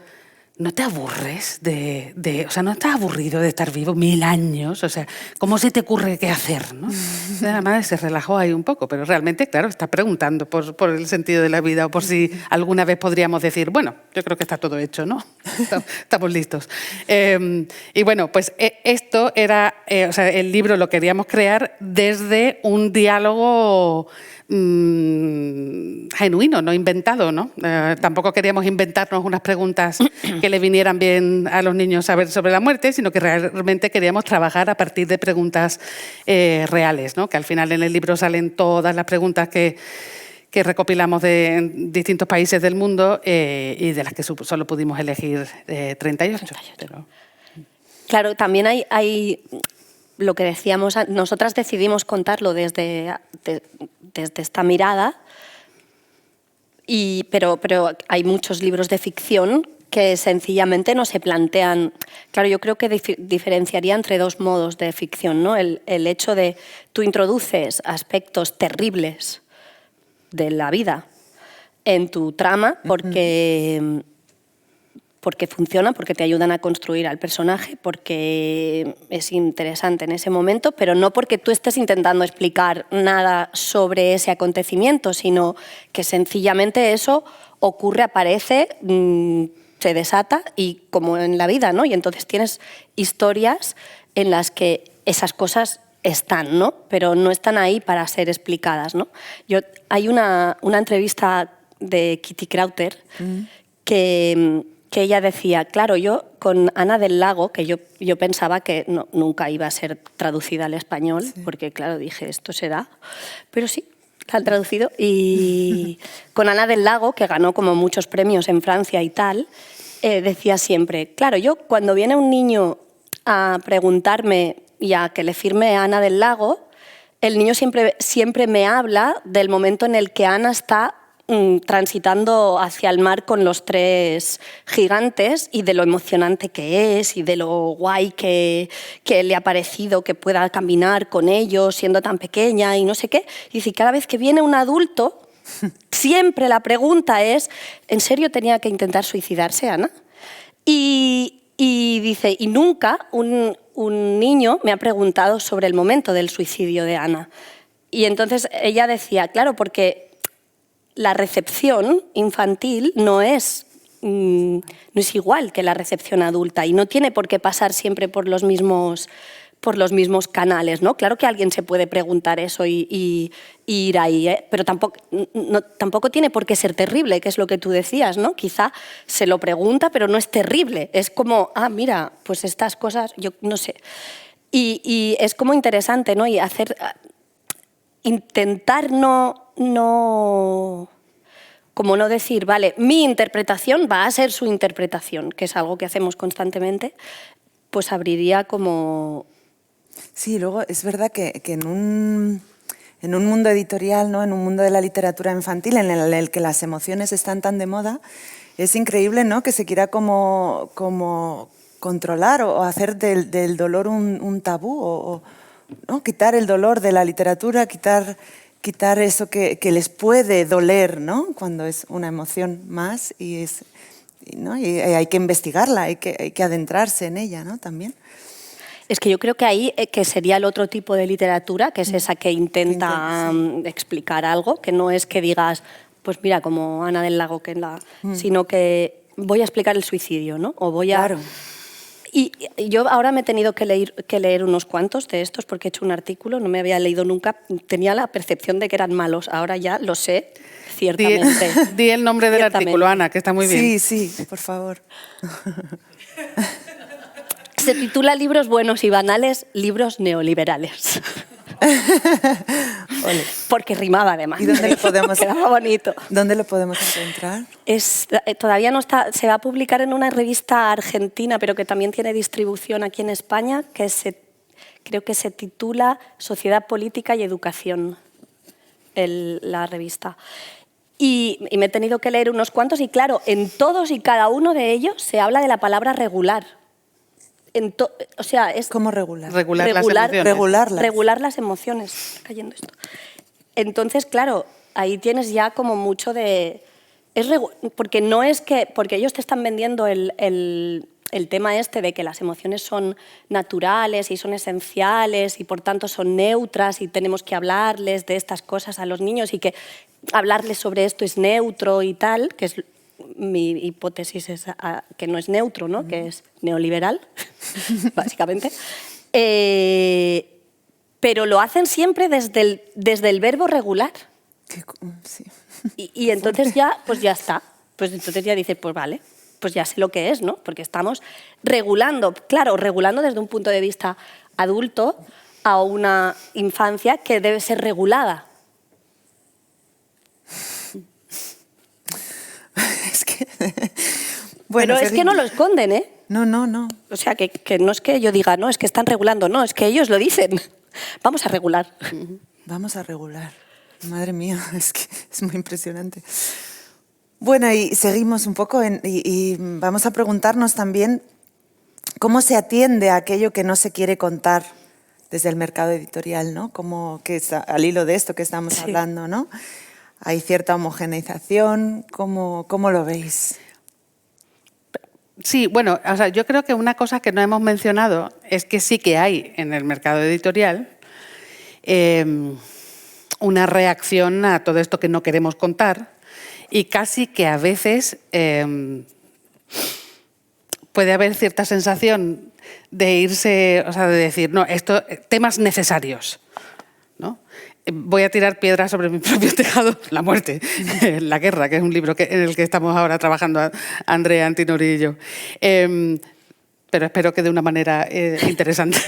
¿no te aburres o sea, no estás aburrido de estar vivo 1000 años? O sea, ¿cómo se te ocurre qué hacer? ¿No? La madre se relajó ahí un poco, pero realmente, claro, está preguntando por el sentido de la vida o por si alguna vez podríamos decir, bueno, yo creo que está todo hecho, ¿no? Estamos listos. Y bueno, pues esto era, o sea, el libro lo queríamos crear desde un diálogo genuino, no inventado, ¿no? Tampoco queríamos inventarnos unas preguntas que le vinieran bien a los niños saber sobre la muerte, sino que realmente queríamos trabajar a partir de preguntas reales, ¿no? Que al final en el libro salen todas las preguntas que recopilamos de distintos países del mundo y de las que solo pudimos elegir 38. Pero... Claro, también hay lo que decíamos, nosotras decidimos contarlo desde esta mirada, pero hay muchos libros de ficción que sencillamente no se plantean. Claro, yo creo que diferenciaría entre dos modos de ficción, ¿no? El hecho de tú introduces aspectos terribles de la vida en tu trama porque funciona, porque te ayudan a construir al personaje, porque es interesante en ese momento, pero no porque tú estés intentando explicar nada sobre ese acontecimiento, sino que sencillamente eso ocurre, aparece, se desata, y como en la vida, ¿no? Y entonces tienes historias en las que esas cosas están, ¿no? Pero no están ahí para ser explicadas, ¿no? Hay una entrevista de Kitty Krauter que ella decía, claro, yo con Ana del Lago, que yo pensaba que nunca iba a ser traducida al español, sí, porque claro, dije, esto será, pero sí, la han traducido. Y con Ana del Lago, que ganó como muchos premios en Francia y tal, decía siempre, claro, yo cuando viene un niño a preguntarme y a que le firme Ana del Lago, el niño siempre me habla del momento en el que Ana está transitando hacia el mar con los 3 gigantes y de lo emocionante que es y de lo guay que le ha parecido que pueda caminar con ellos siendo tan pequeña y no sé qué. Y dice, cada vez que viene un adulto, siempre la pregunta es, ¿en serio tenía que intentar suicidarse, Ana? Y dice, y nunca un niño me ha preguntado sobre el momento del suicidio de Ana. Y entonces ella decía, claro, porque la recepción infantil no es igual que la recepción adulta y no tiene por qué pasar siempre por los mismos canales, ¿no? Claro que alguien se puede preguntar eso y ir ahí, ¿eh? Pero tampoco tiene por qué ser terrible, que es lo que tú decías, ¿no? Quizá se lo pregunta, pero no es terrible. Es como, mira, pues estas cosas, yo no sé. Y es como interesante, ¿no? Y intentar como no decir, vale, mi interpretación va a ser su interpretación, que es algo que hacemos constantemente, pues abriría como... Sí, luego es verdad que en un mundo editorial, ¿no? En un mundo de la literatura infantil en el que las emociones están tan de moda, es increíble, ¿no? Que se quiera como controlar o hacer del dolor un tabú, ¿no? Quitar el dolor de la literatura, quitar eso que les puede doler, ¿no? Cuando es una emoción más ¿no? Y hay que investigarla, hay que adentrarse en ella, ¿no? También. Es que yo creo que ahí que sería el otro tipo de literatura, que es esa que intenta explicar algo, que no es que digas, pues mira, como Ana del Lago, sino que voy a explicar el suicidio, ¿no? O voy a... Claro. Y yo ahora me he tenido que leer unos cuantos de estos porque he hecho un artículo, no me había leído nunca, tenía la percepción de que eran malos, ahora ya lo sé, ciertamente. Di el nombre del artículo, Ana, que está muy bien. Sí, por favor. Se titula Libros buenos y banales, libros neoliberales. Porque rimaba además. ¿Y dónde lo podemos? Quedaba bonito. ¿Dónde lo podemos encontrar? Todavía no está. Se va a publicar en una revista argentina, pero que también tiene distribución aquí en España, creo que se titula Sociedad Política y Educación, la revista. Y me he tenido que leer unos cuantos y claro, en todos y cada uno de ellos se habla de la palabra regular. O sea, es ¿Cómo regular? Regular las emociones. Está cayendo esto. Entonces, claro, ahí tienes ya como mucho de... porque no es que... Porque ellos te están vendiendo el tema este de que las emociones son naturales y son esenciales y por tanto son neutras y tenemos que hablarles de estas cosas a los niños y que hablarles sobre esto es neutro y tal, que es... Mi hipótesis es que no es neutro, ¿no? Que es neoliberal, básicamente. Pero lo hacen siempre desde el verbo regular. Sí. Y entonces pues ya está. Pues entonces ya dices, pues vale, pues ya sé lo que es, ¿no? Porque estamos regulando desde un punto de vista adulto a una infancia que debe ser regulada. Es que... Bueno, pero es que no lo esconden, ¿eh? No. O sea, que no es que yo diga, no, es que están regulando, no, es que ellos lo dicen. Vamos a regular. Vamos a regular. Madre mía, es que es muy impresionante. Bueno, y seguimos un poco y vamos a preguntarnos también cómo se atiende a aquello que no se quiere contar desde el mercado editorial, ¿no? Que es al hilo de esto que estamos hablando, ¿no? Hay cierta homogeneización. ¿Cómo lo veis? Sí, bueno, o sea, yo creo que una cosa que no hemos mencionado es que sí que hay en el mercado editorial una reacción a todo esto que no queremos contar y casi que a veces puede haber cierta sensación de irse, o sea, de decir, no, temas necesarios, ¿no? Voy a tirar piedras sobre mi propio tejado, La muerte, La guerra, que es un libro en el que estamos ahora trabajando Andrea Antinori y yo. Pero espero que de una manera interesante.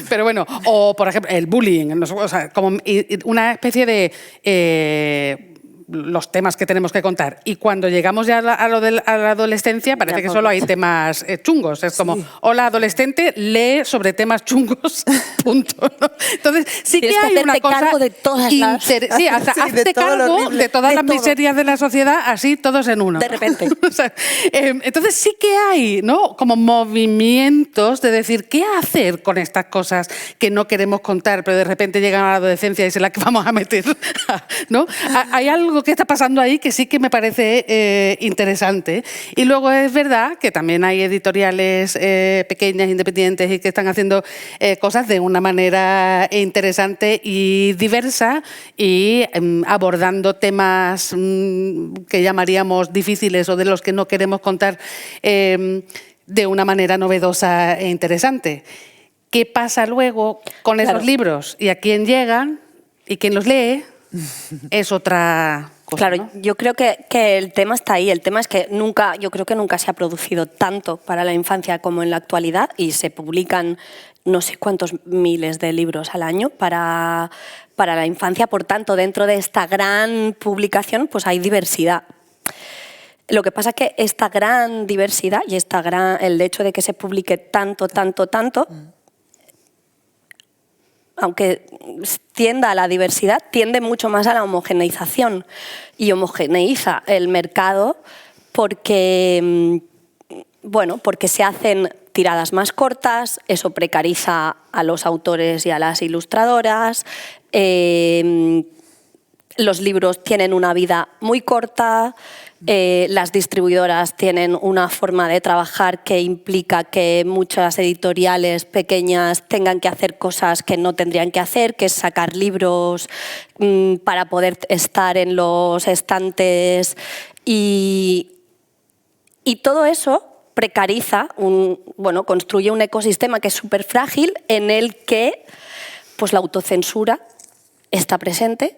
Pero bueno, o por ejemplo, el bullying, o sea, como una especie de los temas que tenemos que contar. Y cuando llegamos ya a la adolescencia, parece que solo hay temas chungos. Es como, hola adolescente, lee sobre temas chungos, punto, ¿no? Entonces, sí que hay una cosa... cargo de todas las... Sí, hasta hazte cargo de todas las miserias de la sociedad, así todos en uno. De repente. O sea, entonces sí que hay, ¿no?, como movimientos de decir, ¿qué hacer con estas cosas que no queremos contar, pero de repente llegan a la adolescencia y se las que vamos a meter, ¿no? Hay algo que está pasando ahí que sí que me parece interesante. Y luego es verdad que también hay editoriales pequeñas, independientes y que están haciendo cosas de una manera interesante y diversa y abordando temas que llamaríamos difíciles o de los que no queremos contar de una manera novedosa e interesante. ¿Qué pasa luego con esos libros? ¿Y a quién llegan? ¿Y quién los lee? Es otra cosa, Claro, ¿no? yo creo que el tema está ahí. El tema es que yo creo que nunca se ha producido tanto para la infancia como en la actualidad y se publican no sé cuántos miles de libros al año para la infancia. Por tanto, dentro de esta gran publicación pues hay diversidad. Lo que pasa es que esta gran diversidad y el hecho de que se publique tanto, aunque tienda a la diversidad, tiende mucho más a la homogeneización y homogeneiza el mercado porque se hacen tiradas más cortas, eso precariza a los autores y a las ilustradoras, los libros tienen una vida muy corta, las distribuidoras tienen una forma de trabajar que implica que muchas editoriales pequeñas tengan que hacer cosas que no tendrían que hacer, que es sacar libros para poder estar en los estantes y todo eso precariza, construye un ecosistema que es súper frágil en el que pues, la autocensura está presente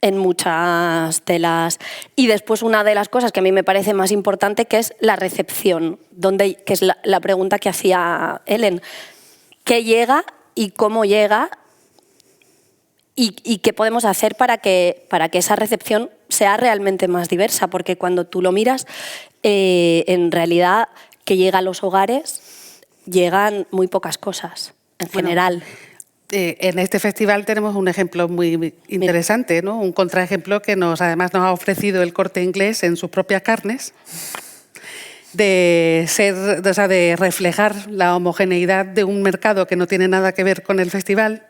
en muchas de las... Y después una de las cosas que a mí me parece más importante, que es la recepción, que es la pregunta que hacía Ellen. ¿Qué llega y cómo llega? ¿Y qué podemos hacer para que esa recepción sea realmente más diversa? Porque cuando tú lo miras, en realidad, que llega a los hogares, llegan muy pocas cosas, en general. En este festival tenemos un ejemplo muy interesante, ¿no? Un contraejemplo que además nos ha ofrecido el Corte Inglés en sus propias carnes, de reflejar la homogeneidad de un mercado que no tiene nada que ver con el festival,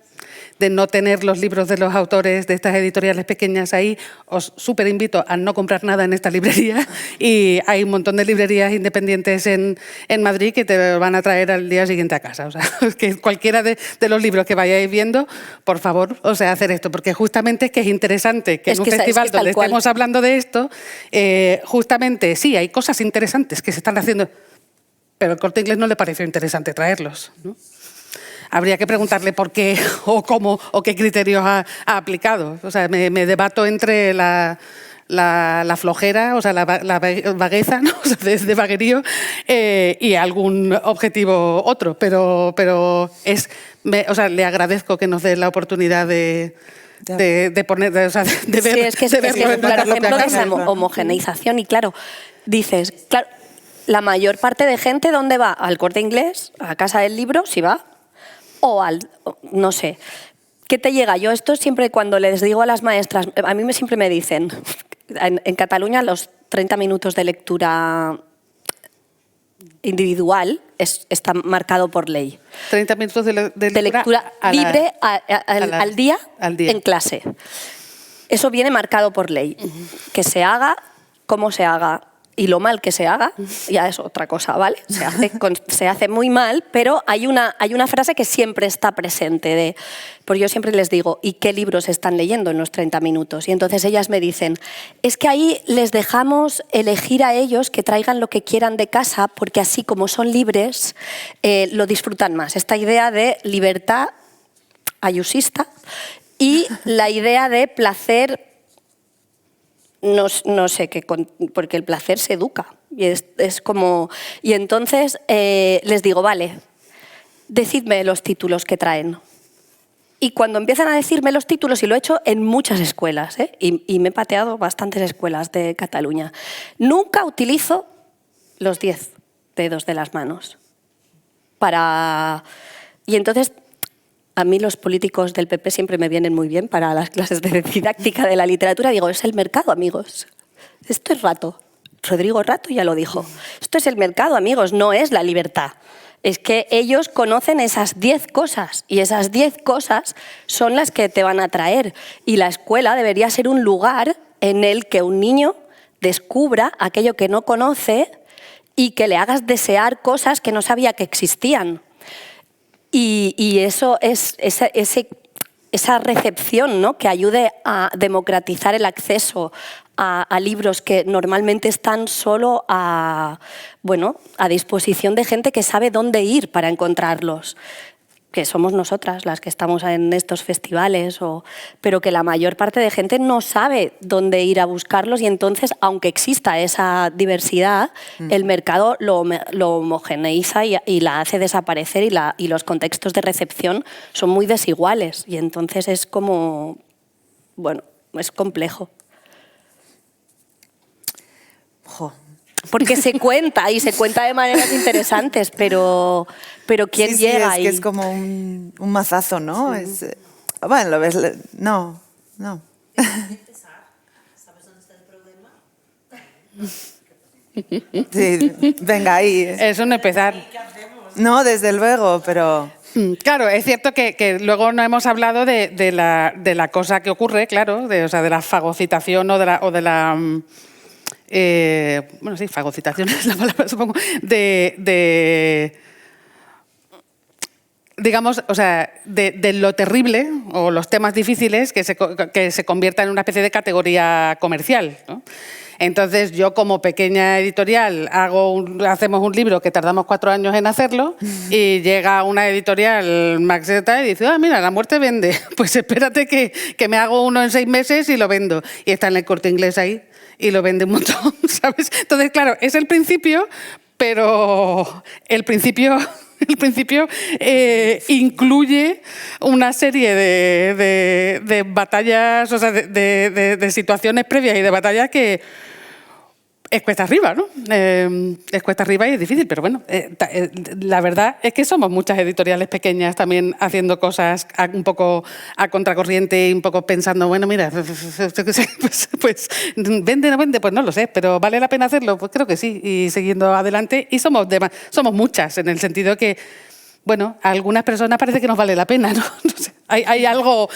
de no tener los libros de los autores de estas editoriales pequeñas ahí. Os súper invito a no comprar nada en esta librería y hay un montón de librerías independientes en Madrid que te van a traer al día siguiente a casa. O sea, que cualquiera de los libros que vayáis viendo, por favor, hacer esto, porque justamente es que es interesante que en un festival donde estemos hablando de esto, justamente sí, hay cosas interesantes que se están haciendo, pero al Corte Inglés no le pareció interesante traerlos, ¿no? Habría que preguntarle por qué o cómo o qué criterios ha aplicado. O sea, me debato entre la flojera, o sea, la vagueza, ¿no? O sea, de vaguerío y algún objetivo otro. Pero le agradezco que nos dé la oportunidad de poner, de ver. Sí, es que es un claro ejemplo de esa homogeneización. Y claro, dices, claro, la mayor parte de gente, ¿dónde va? Al Corte Inglés, a Casa del Libro, si va. No sé, ¿qué te llega? Yo esto siempre cuando les digo a las maestras, a mí siempre me dicen, en Cataluña los 30 minutos de lectura individual está marcado por ley. 30 minutos de lectura libre al día en clase. Eso viene marcado por ley. Que se haga, cómo se haga, y lo mal que se haga, ya es otra cosa, ¿vale? Se hace muy mal, pero hay una frase que siempre está presente, porque yo siempre les digo, ¿y qué libros están leyendo en los 30 minutos? Y entonces ellas me dicen, es que ahí les dejamos elegir a ellos que traigan lo que quieran de casa, porque así como son libres, lo disfrutan más. Esta idea de libertad ayusista y la idea de placer. No sé, porque el placer se educa. Y es como... Y entonces les digo, vale, decidme los títulos que traen. Y cuando empiezan a decirme los títulos, y lo he hecho en muchas escuelas, y me he pateado bastantes escuelas de Cataluña, nunca utilizo los 10 dedos de las manos. Y entonces, a mí los políticos del PP siempre me vienen muy bien para las clases de didáctica de la literatura. Digo, es el mercado, amigos. Esto es Rato. Rodrigo Rato ya lo dijo. Esto es el mercado, amigos, no es la libertad. Es que ellos conocen esas 10 cosas y esas 10 cosas son las que te van a atraer. Y la escuela debería ser un lugar en el que un niño descubra aquello que no conoce y que le hagas desear cosas que no sabía que existían. Y eso es esa recepción, ¿no?, que ayude a democratizar el acceso a libros que normalmente están solo a disposición de gente que sabe dónde ir para encontrarlos, que somos nosotras las que estamos en estos festivales, pero que la mayor parte de gente no sabe dónde ir a buscarlos, y entonces, aunque exista esa diversidad, el mercado lo homogeneiza y la hace desaparecer, y los contextos de recepción son muy desiguales, y entonces es como, es complejo. Jo. Porque se cuenta, y se cuenta de maneras interesantes, pero ¿quién llega ahí? Es que es como un mazazo, ¿no? Sí. Bueno, lo ves... No. ¿Sabes dónde está el problema? Sí, venga, ahí. Eso no empezar. No, desde luego, pero... Claro, es cierto que luego no hemos hablado de la cosa que ocurre, claro, de la fagocitación o de la fagocitación es la palabra, supongo, digamos, de lo terrible o los temas difíciles que se convierta en una especie de categoría comercial, ¿no? Entonces, yo como pequeña editorial hacemos un libro que tardamos 4 años en hacerlo, y llega una editorial maxeta y dice, mira, La muerte vende. Pues espérate que me hago uno en 6 meses y lo vendo. Y está en el Corte Inglés ahí y lo vende un montón, ¿sabes? Entonces, claro, es el principio, pero el principio incluye una serie de batallas, de situaciones previas y de batallas que es cuesta arriba, ¿no? Es cuesta arriba y es difícil, pero bueno, la verdad es que somos muchas editoriales pequeñas también haciendo cosas un poco a contracorriente y un poco pensando, bueno, mira, pues vende o no vende, pues no lo sé, pero ¿vale la pena hacerlo? Pues creo que sí, y siguiendo adelante. Y somos muchas, en el sentido que, bueno, a algunas personas parece que nos vale la pena, ¿no? No sé, hay algo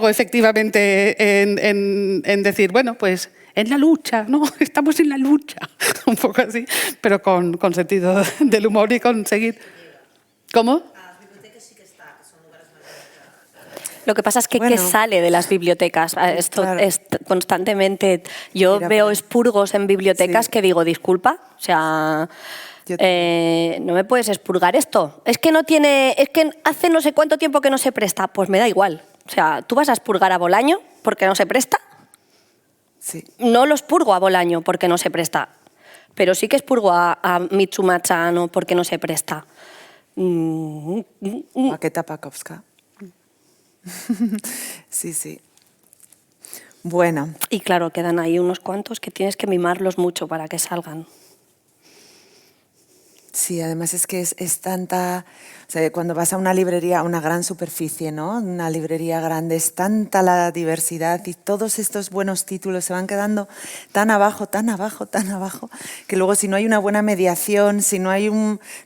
efectivamente en decir, bueno, pues en la lucha, ¿no? Estamos en la lucha, un poco así, pero con sentido del humor y conseguir... ¿Cómo? Las bibliotecas sí que está, que son lugares más... Lo que pasa es que ¿qué sale de las bibliotecas? Esto claro. es constantemente... Yo veo expurgos en bibliotecas que digo, disculpa, o sea... no me puedes expurgar esto. Es que hace no sé cuánto tiempo que no se presta. Pues me da igual. O sea, ¿tú vas a expurgar a Bolaño porque no se presta? Sí. No los purgo a Bolaño porque no se presta, pero sí que expurgo a Mitsumachano porque no se presta. Maqueta Pakovska. Sí. Bueno. Y claro, quedan ahí unos cuantos que tienes que mimarlos mucho para que salgan. Sí, además es que es tanta... O sea, cuando vas a una librería, a una gran superficie, ¿no? Una librería grande, es tanta la diversidad y todos estos buenos títulos se van quedando tan abajo, que luego si no hay una buena mediación, si no hay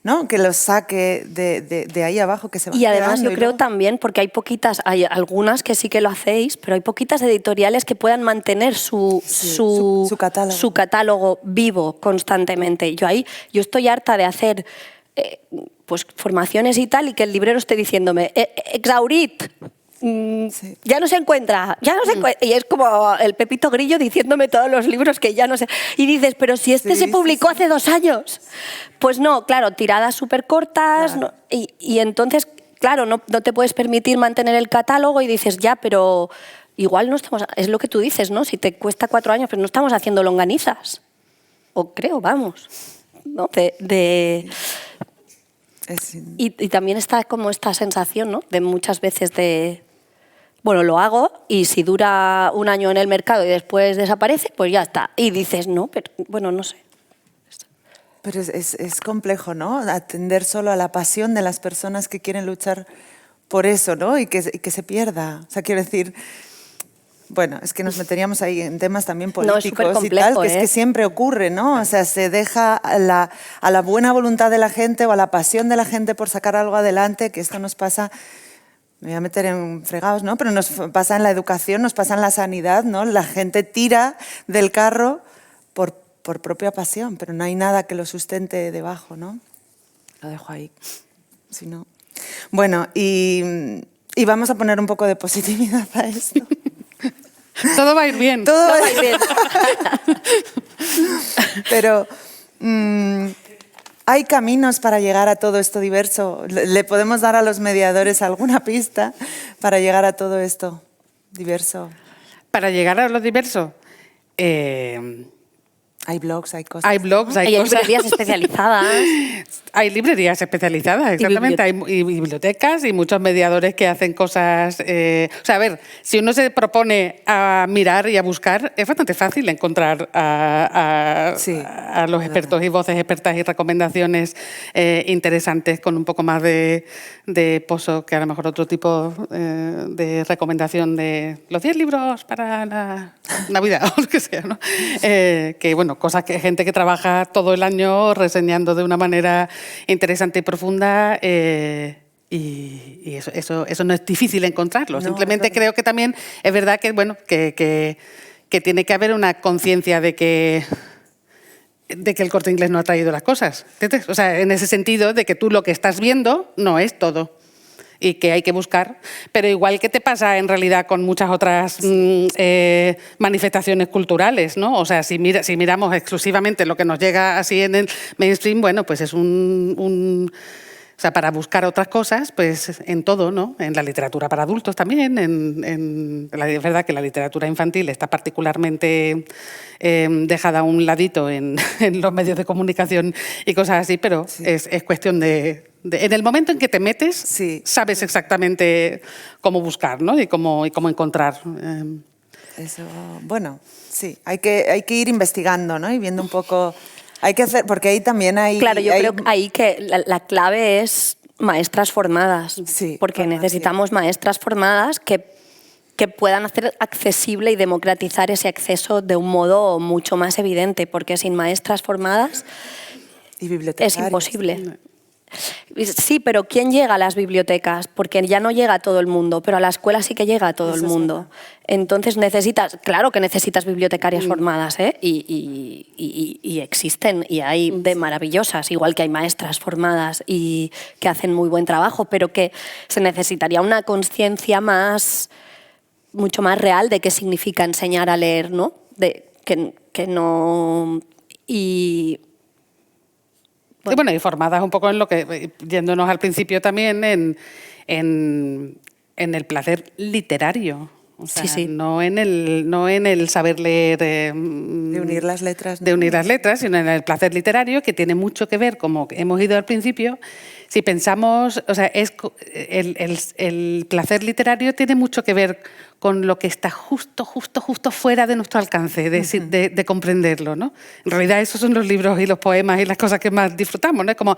¿no? Que los saque de ahí abajo, que se van Y además quedando, yo creo también, porque hay algunas que sí que lo hacéis, pero hay poquitas editoriales que puedan mantener su catálogo vivo constantemente. Yo estoy harta de hacer pues formaciones y tal, y que el librero esté diciéndome exaurit, ya no se encuentra, y es como el Pepito Grillo diciéndome todos los libros que ya no sé, y dices, pero si se publicó hace 2 años. Pues no, claro, tiradas súper cortas, claro. Y entonces, claro, no te puedes permitir mantener el catálogo, y dices, ya, pero igual no estamos, es lo que tú dices, ¿no? Si te cuesta 4 años, pero no estamos haciendo longanizas, o creo, vamos, ¿no? Y también está como esta sensación, ¿no? De muchas veces de, bueno, lo hago y si dura un año en el mercado y después desaparece, pues ya está. Y dices, no, pero bueno, no sé. Pero es complejo, ¿no? Atender solo a la pasión de las personas que quieren luchar por eso, ¿no? Y que se pierda. O sea, quiero decir, bueno, es que nos meteríamos ahí en temas también políticos y tal, que es que siempre ocurre, ¿no? O sea, se deja a la buena voluntad de la gente o a la pasión de la gente por sacar algo adelante, que esto nos pasa, me voy a meter en fregados, ¿no? Pero nos pasa en la educación, nos pasa en la sanidad, ¿no? La gente tira del carro por propia pasión, pero no hay nada que lo sustente debajo, ¿no? Lo dejo ahí, si no. Bueno, y vamos a poner un poco de positividad a esto. Todo va a ir bien. Todo va a ir bien. Pero hay caminos para llegar a todo esto diverso. ¿Le podemos dar a los mediadores alguna pista para llegar a todo esto diverso? Para llegar a lo diverso, hay blogs, hay cosas. hay blogs, hay cosas. librerías especializadas. Hay librerías especializadas, exactamente. Hay bibliotecas y muchos mediadores que hacen cosas. O sea, a ver, si uno se propone a mirar y a buscar, es bastante fácil encontrar a los expertos y voces expertas y recomendaciones interesantes con un poco más de pozo que a lo mejor otro tipo de recomendación de los 10 libros para la Navidad o lo que sea, ¿no? Que, bueno, cosas que gente que trabaja todo el año reseñando de una manera interesante y profunda y eso no es difícil encontrarlo. No, simplemente creo que también es verdad que, bueno, que tiene que haber una conciencia de que el Corte Inglés no ha traído las cosas. ¿Entiendes? O sea, en ese sentido de que tú lo que estás viendo no es todo. Y que hay que buscar, pero igual que te pasa en realidad con muchas otras manifestaciones culturales, ¿no? O sea, si miramos exclusivamente lo que nos llega así en el mainstream, bueno, pues es o sea, para buscar otras cosas, pues en todo, ¿no? En la literatura para adultos también, es verdad que la literatura infantil está particularmente dejada a un ladito en los medios de comunicación y cosas así, pero es cuestión de en el momento en que te metes, sabes exactamente cómo buscar, ¿no? y cómo encontrar. Eso, bueno, sí, hay que ir investigando, ¿no? Y viendo un poco. Hay que hacer, porque ahí también hay. Claro, yo creo que ahí que la clave es maestras formadas, porque necesitamos maestras formadas que puedan hacer accesible y democratizar ese acceso de un modo mucho más evidente, porque sin maestras formadas es imposible. Sí, pero ¿quién llega a las bibliotecas? Porque ya no llega a todo el mundo, pero a la escuela sí que llega a todo el mundo. Entonces claro que necesitas bibliotecarias formadas, ¿eh? Y existen, y hay de maravillosas, igual que hay maestras formadas y que hacen muy buen trabajo, pero que se necesitaría una conciencia mucho más real de qué significa enseñar a leer, ¿no? Que no... Bueno, y formadas un poco en lo que, yéndonos al principio también, en el placer literario. O sea, no en el saber leer... de unir las letras. ¿no? De unir las letras, sino en el placer literario, que tiene mucho que ver, como hemos ido al principio, si pensamos... O sea, el placer literario tiene mucho que ver con lo que está justo fuera de nuestro alcance, de comprenderlo, ¿no? En realidad esos son los libros y los poemas y las cosas que más disfrutamos, ¿no? Es como,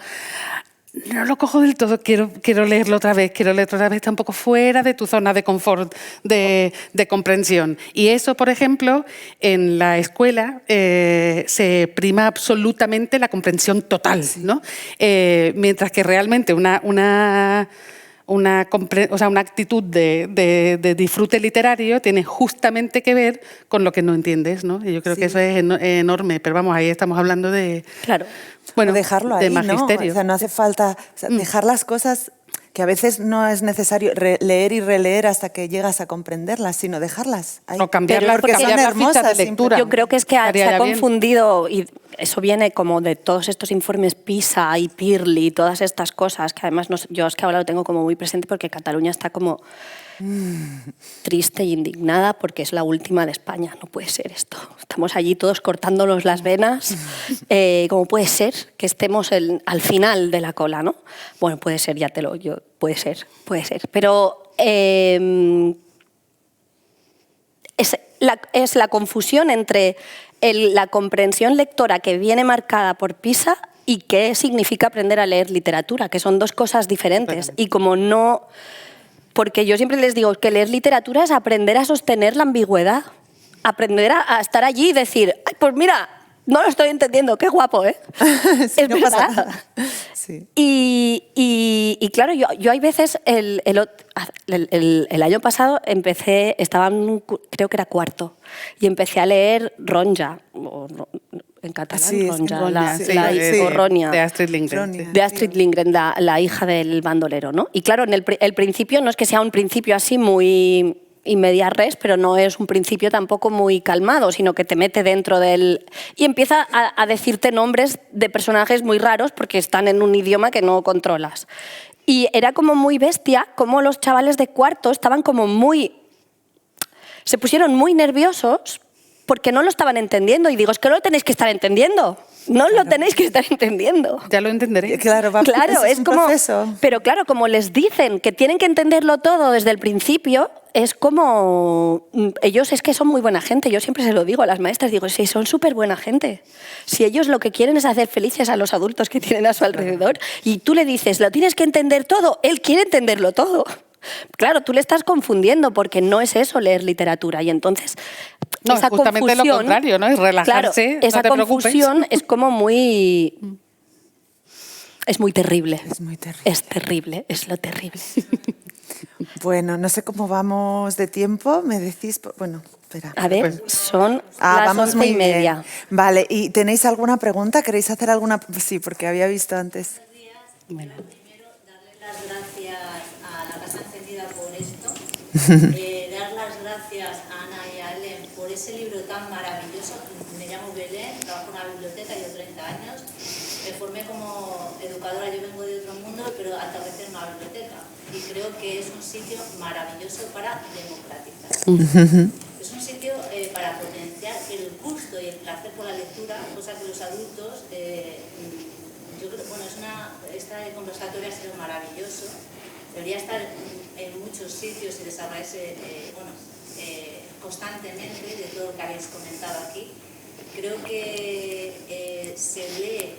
no lo cojo del todo, quiero leerlo otra vez, está un poco fuera de tu zona de confort, de comprensión. Y eso, por ejemplo, en la escuela se prima absolutamente la comprensión total, ¿no? Mientras que realmente una actitud de disfrute literario tiene justamente que ver con lo que no entiendes, ¿no? Y yo creo que eso es enorme, pero vamos, ahí estamos hablando de... Claro. Bueno, dejarlo ahí, de magisterio. ¿no? O sea, no hace falta dejar las cosas que a veces no es necesario leer y releer hasta que llegas a comprenderlas, sino dejarlas ahí. O cambiarlas, porque son hermosas de lectura. Yo creo que es que se ha confundido y eso viene como de todos estos informes PISA y PIRLI y todas estas cosas, que además yo es que ahora lo tengo como muy presente porque Cataluña está como triste e indignada porque es la última de España. No puede ser esto. Estamos allí todos cortándonos las venas. ¿Cómo puede ser que estemos al final de la cola, no? Bueno, puede ser, puede ser. Pero es la confusión entre la comprensión lectora que viene marcada por PISA y qué significa aprender a leer literatura, que son dos cosas diferentes. Y como no... Porque yo siempre les digo que leer literatura es aprender a sostener la ambigüedad, aprender a estar allí y decir, ay, pues mira, no lo estoy entendiendo, qué guapo, ¿eh? Sí, es no verdad. pasa nada. Sí. Y claro, yo hay veces, el año pasado estaba creo que era cuarto, y empecé a leer Ronja, en catalán, Sí, Ronja, Ronya, sí, o Ronya. de Astrid Lindgren. Ronya. Sí. De Astrid Lindgren, la hija del bandolero, ¿no? Y claro, el principio no es que sea un principio así muy in media res, pero no es un principio tampoco muy calmado, sino que te mete dentro del... Y empieza a decirte nombres de personajes muy raros porque están en un idioma que no controlas. Y era como muy bestia, como los chavales de cuarto estaban como se pusieron muy nerviosos porque no lo estaban entendiendo. Y digo, es que no lo tenéis que estar entendiendo. No lo tenéis que estar entendiendo. Ya lo entenderé. Claro, Claro, es un como... proceso. Pero claro, como les dicen que tienen que entenderlo todo desde el principio, es como... Ellos es que son muy buena gente. Yo siempre se lo digo a las maestras. Digo, sí, son súper buena gente. Si ellos lo que quieren es hacer felices a los adultos que tienen a su alrededor, y tú le dices, lo tienes que entender todo, él quiere entenderlo todo. Claro, tú le estás confundiendo porque no es eso leer literatura. Y entonces... No, esa es justamente lo contrario, ¿no? Es relajarse, claro, esa no te preocupes. confusión es como muy... Es muy terrible. Es muy terrible. Es terrible, es lo terrible. Bueno, no sé cómo vamos de tiempo, me decís... Bueno, espera. A ver, son las vamos 11:30. muy bien. Vale, ¿y tenéis alguna pregunta? ¿Queréis hacer alguna...? Sí, porque había visto antes. Bueno. Primero, darle las gracias a la Casa Encendida por esto. Dar las gracias a Ana y a Ellen por ese libro tan maravilloso. Me llamo Belén, trabajo en una biblioteca, llevo 30 años. Me formé como educadora, yo vengo de otro mundo, pero aterricé en una biblioteca. Y creo que es un sitio maravilloso para democratizar. Es un sitio para potenciar el gusto y el placer por la lectura, cosa que los adultos... yo creo, bueno, este conversatorio ha sido maravilloso. Debería estar en muchos sitios y desarrollarse constantemente de todo lo que habéis comentado aquí. Creo que se lee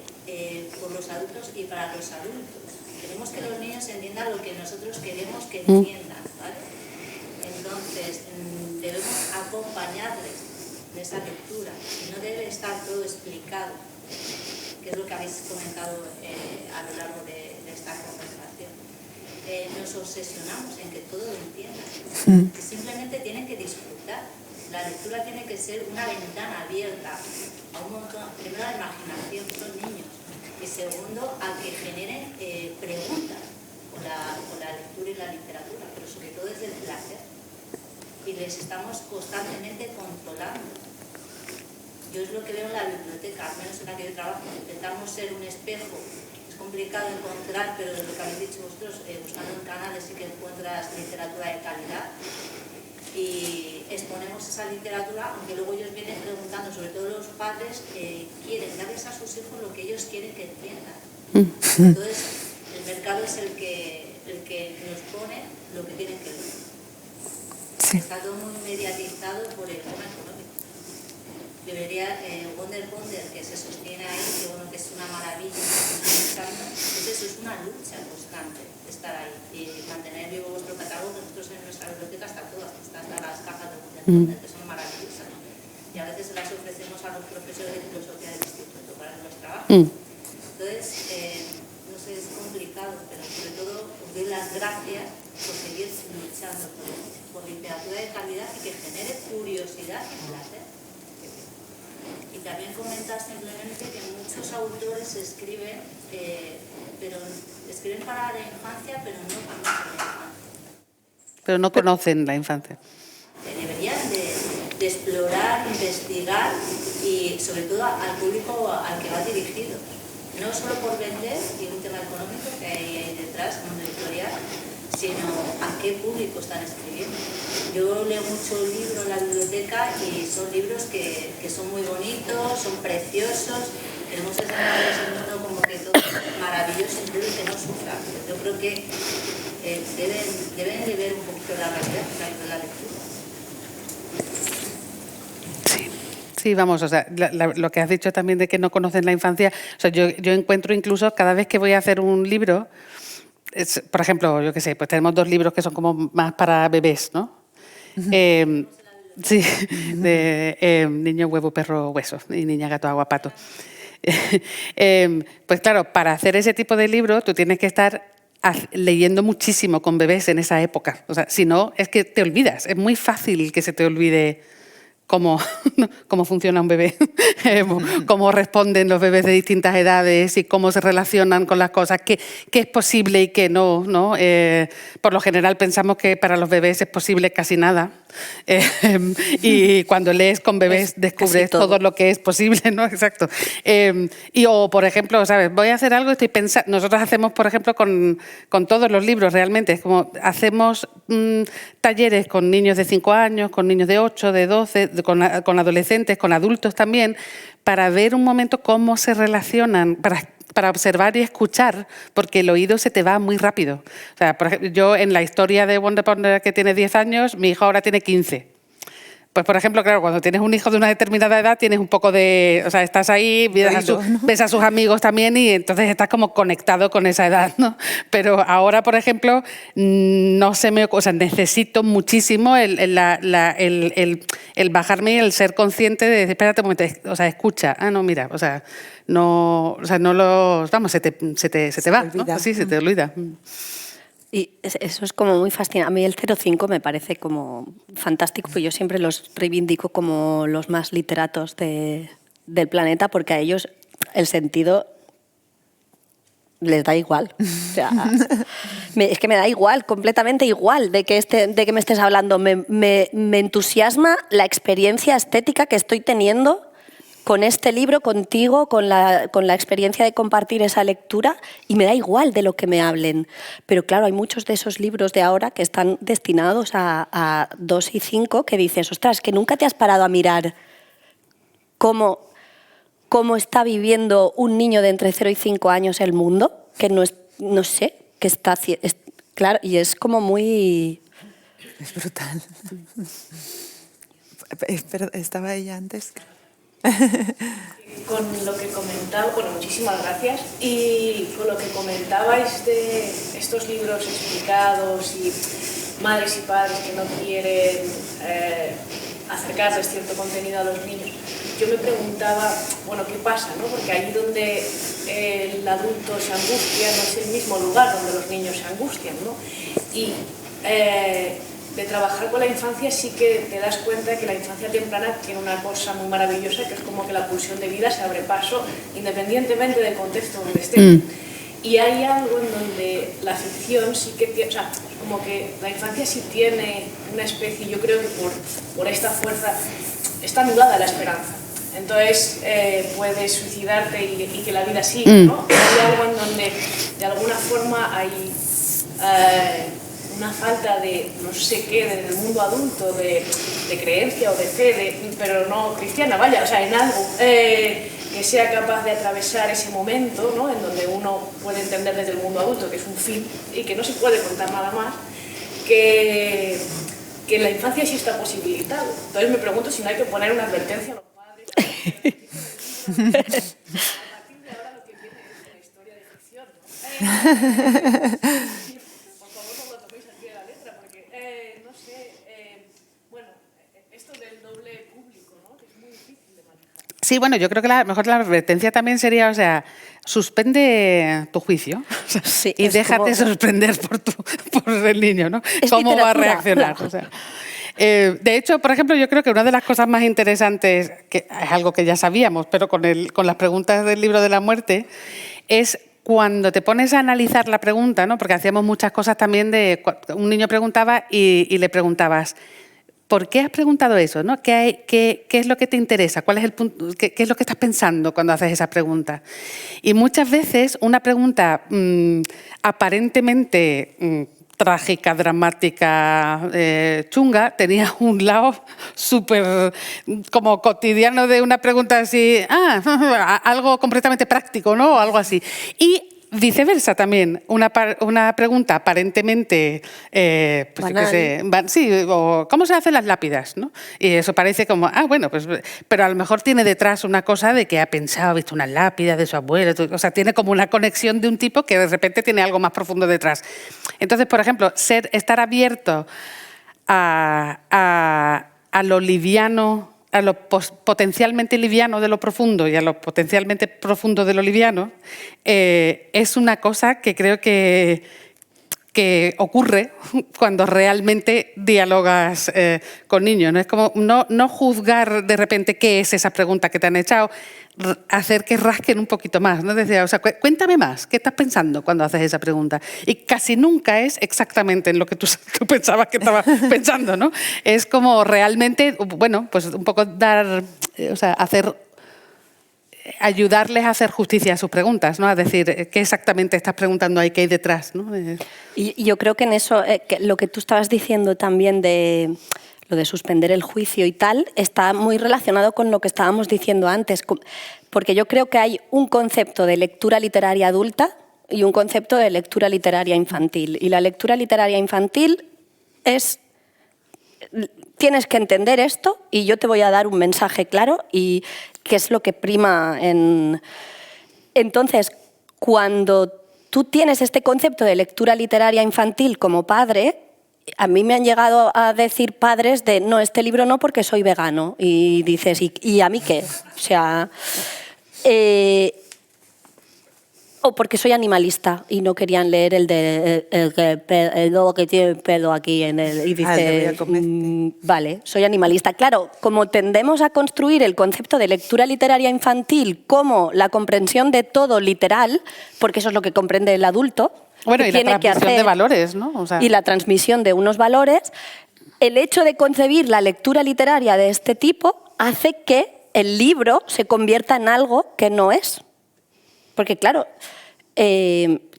por los adultos y para los adultos. Queremos que los niños entiendan lo que nosotros queremos que entiendan, ¿vale? Entonces, debemos acompañarles en esa lectura y no debe estar todo explicado, que es lo que habéis comentado a lo largo de esta conversación. Nos obsesionamos en que todo lo entiendan. Simplemente tienen que disfrutar. La lectura tiene que ser una ventana abierta a un montón, primero a la imaginación, que son niños, y segundo a que generen preguntas con la lectura y la literatura, pero sobre todo desde el placer. Y les estamos constantemente controlando. Yo es lo que veo en la biblioteca, al menos en la que yo trabajo. Intentamos ser un espejo. Es complicado encontrar, pero de lo que habéis dicho vosotros, buscando en canales sí que encuentras literatura de calidad. Y exponemos esa literatura, aunque luego ellos vienen preguntando, sobre todo los padres, quieren darles a sus hijos lo que ellos quieren que entiendan. Entonces, el mercado es el que nos pone lo que tienen que leer. Sí. Está todo muy mediatizado por el tema económico. Debería Wonder que se sostiene ahí, que bueno, que es una maravilla, pues eso es una lucha constante, estar ahí y mantener vivo vuestro catálogo. Nosotros en nuestra biblioteca están todas las cajas de Wonder que son maravillosas, y a veces las ofrecemos a los profesores de filosofía del instituto para los trabajos. Entonces, no sé, es complicado, pero sobre todo os doy las gracias por seguir luchando por literatura de calidad y que genere curiosidad y placer. Y también comentar simplemente que muchos autores escriben, pero escriben para la infancia, pero no conocen la infancia. Pero no conocen la infancia. Deberían de explorar, investigar y sobre todo al público al que va dirigido. No solo por vender, y un tema económico que hay ahí detrás, como editorial, sino a qué público están escribiendo. Yo leo mucho libros en la biblioteca y son libros que son muy bonitos, son preciosos, queremos enseñar ese mundo como que todo es maravilloso, incluso que no sufra. Yo creo que deben de ver un poquito la realidad a través de la lectura. Sí, vamos, o sea, lo que has dicho también de que no conocen la infancia, o sea, yo encuentro incluso cada vez que voy a hacer un libro, por ejemplo, yo qué sé, pues tenemos 2 libros que son como más para bebés, ¿no? Sí, de Niño, Huevo, Perro, Hueso y Niña, Gato, Agua, Pato. Pues claro, para hacer ese tipo de libro tú tienes que estar leyendo muchísimo con bebés en esa época. O sea, si no, es que te olvidas. Es muy fácil que se te olvide cómo funciona un bebé, cómo responden los bebés de distintas edades y cómo se relacionan con las cosas, qué es posible y qué no, ¿no? Por lo general pensamos que para los bebés es posible casi nada. Y cuando lees con bebés descubres todo lo que es posible, ¿no? Exacto. O, por ejemplo, ¿sabes? Voy a hacer algo, estoy pensando... Nosotros hacemos, por ejemplo, con todos los libros realmente, es como hacemos talleres con niños de 5 años, con niños de 8, de 12, con adolescentes, con adultos también, para ver un momento cómo se relacionan, para observar y escuchar, porque el oído se te va muy rápido. O sea, por ejemplo, yo en la historia de Wonder Ponder, que tiene 10 años, mi hijo ahora tiene 15. Pues, por ejemplo, claro, cuando tienes un hijo de una determinada edad, tienes un poco de... O sea, estás ahí, ves a sus amigos también y entonces estás como conectado con esa edad, ¿no? Pero ahora, por ejemplo, no se me... O sea, necesito muchísimo el bajarme y el ser consciente de decir, espérate un momento, o sea, escucha. Ah, no, mira, o sea, no lo... Vamos, se te va, ¿no? Sí, se te olvida. Y eso es como muy fascinante. A mí el 05 me parece como fantástico, pues yo siempre los reivindico como los más literatos del planeta, porque a ellos el sentido les da igual. O sea, es que me da igual, completamente igual de que me estés hablando. Me entusiasma la experiencia estética que estoy teniendo con este libro, contigo, con la experiencia de compartir esa lectura, y me da igual de lo que me hablen. Pero claro, hay muchos de esos libros de ahora que están destinados a 2 y 5 que dices, ostras, que nunca te has parado a mirar cómo está viviendo un niño de entre 0 y 5 años el mundo, que no sé, que está... claro, y es como muy... Es brutal. Pero estaba ella antes. Con lo que comentaba, bueno, muchísimas gracias, y con lo que comentabais de estos libros explicados y madres y padres que no quieren acercarles cierto contenido a los niños, yo me preguntaba, bueno, ¿qué pasa, no? Porque ahí donde el adulto se angustia no es el mismo lugar donde los niños se angustian, ¿no? Y de trabajar con la infancia sí que te das cuenta que la infancia temprana tiene una cosa muy maravillosa, que es como que la pulsión de vida se abre paso independientemente del contexto donde esté. Y hay algo en donde la ficción sí que tiene, o sea, como que la infancia sí tiene una especie, yo creo que por esta fuerza está anulada la esperanza. Entonces puedes suicidarte y que la vida siga, ¿no? Hay algo en donde de alguna forma hay una falta de no sé qué, del mundo adulto, de creencia o de fe, pero no cristiana, vaya, o sea, en algo que sea capaz de atravesar ese momento, ¿no? En donde uno puede entender desde el mundo adulto que es un fin y que no se puede contar nada más, que en la infancia sí está posibilitado. Entonces me pregunto si no hay que poner una advertencia a los padres. A partir de ahora lo que viene es una historia de ficción, ¿no? Por favor, no lo toméis al pie de la letra, porque, no sé, bueno, esto del doble público, ¿no? Que es muy difícil de manejar. Sí, bueno, yo creo que mejor la advertencia también sería, o sea, suspende tu juicio Sí, y déjate sorprender por el niño, ¿no? ¿Cómo va a reaccionar? O sea, de hecho, por ejemplo, yo creo que una de las cosas más interesantes, que es algo que ya sabíamos, pero con las preguntas del libro de la muerte, es cuando te pones a analizar la pregunta, ¿no? Porque hacíamos muchas cosas también un niño preguntaba y le preguntabas, ¿por qué has preguntado eso? ¿No? ¿Qué es lo que te interesa? ¿Cuál es el punto? ¿Qué es lo que estás pensando cuando haces esa pregunta? Y muchas veces una pregunta aparentemente trágica, dramática, chunga, tenía un lado súper como cotidiano de una pregunta así, algo completamente práctico, ¿no? O algo así. Y viceversa también, una pregunta aparentemente, pues yo qué sé, sí, o ¿cómo se hacen las lápidas? ¿No? Y eso parece como, bueno, pues, pero a lo mejor tiene detrás una cosa de que ha pensado, ha visto unas lápidas de su abuelo, o sea, tiene como una conexión de un tipo que de repente tiene algo más profundo detrás. Entonces, por ejemplo, estar abierto a lo liviano, a lo potencialmente liviano de lo profundo y a lo potencialmente profundo de lo liviano, es una cosa que creo que ocurre cuando realmente dialogas con niños. ¿No? Es como no juzgar de repente qué es esa pregunta que te han echado, hacer que rasquen un poquito más. ¿No? Decir, o sea, cuéntame más, ¿qué estás pensando cuando haces esa pregunta? Y casi nunca es exactamente en lo que tú pensabas que estabas pensando, ¿no? Es como realmente, bueno, pues un poco ayudarles a hacer justicia a sus preguntas, ¿no? A decir, ¿qué exactamente estás preguntando ahí, qué hay detrás? ¿No? Y yo creo que en eso, lo que tú estabas diciendo también de lo de suspender el juicio y tal, está muy relacionado con lo que estábamos diciendo antes, porque yo creo que hay un concepto de lectura literaria adulta y un concepto de lectura literaria infantil. Y la lectura literaria infantil es: tienes que entender esto y yo te voy a dar un mensaje claro y qué es lo que prima en... Entonces, cuando tú tienes este concepto de lectura literaria infantil como padre, a mí me han llegado a decir padres de no, este libro no porque soy vegano. Y dices, ¿y a mí qué? O sea... o porque soy animalista y no querían leer el lobo que tiene el pelo aquí en el... Y dice, vale, soy animalista. Claro, como tendemos a construir el concepto de lectura literaria infantil como la comprensión de todo literal, porque eso es lo que comprende el adulto, bueno, y la transmisión de valores, ¿no? O sea... Y la transmisión de unos valores, el hecho de concebir la lectura literaria de este tipo hace que el libro se convierta en algo que no es. Porque claro,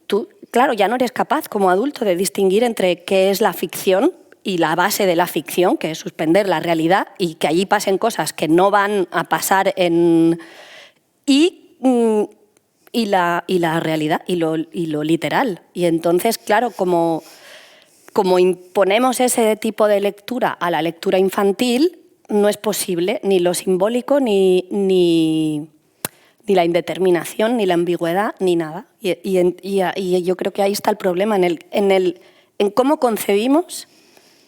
tú ya no eres capaz como adulto de distinguir entre qué es la ficción y la base de la ficción, que es suspender la realidad y que allí pasen cosas que no van a pasar y la realidad y lo literal. Y entonces, claro, como imponemos ese tipo de lectura a la lectura infantil, no es posible ni lo simbólico ni la indeterminación, ni la ambigüedad, ni nada. Y yo creo que ahí está el problema, en cómo concebimos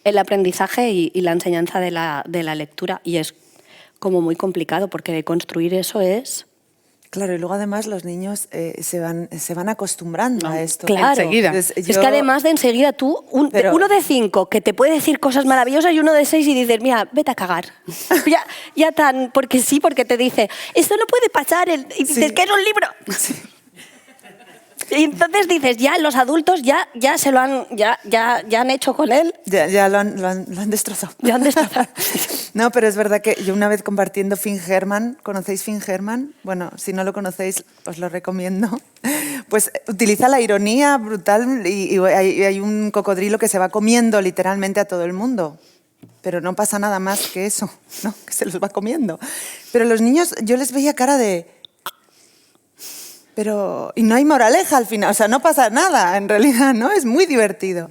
el aprendizaje y la enseñanza de la lectura. Y es como muy complicado, porque de construir eso es... Claro, y luego además los niños se van acostumbrando a esto. Claro, enseguida. Es que además de enseguida tú, uno de 5 que te puede decir cosas maravillosas y uno de 6 y dices, mira, vete a cagar. ya tan, porque sí, porque te dice, esto no puede pasar, y dices, sí, que es un libro. Sí. Y entonces dices, ya los adultos ya se lo han, ya han hecho con él. Ya lo han destrozado. Ya han destrozado. No, pero es verdad que yo una vez compartiendo Finn Herman, ¿conocéis Finn Herman? Bueno, si no lo conocéis, os lo recomiendo. Pues utiliza la ironía brutal y hay un cocodrilo que se va comiendo literalmente a todo el mundo. Pero no pasa nada más que eso, ¿no? Que se los va comiendo. Pero los niños, yo les veía cara de... Y no hay moraleja al final, o sea, no pasa nada en realidad, ¿no? Es muy divertido.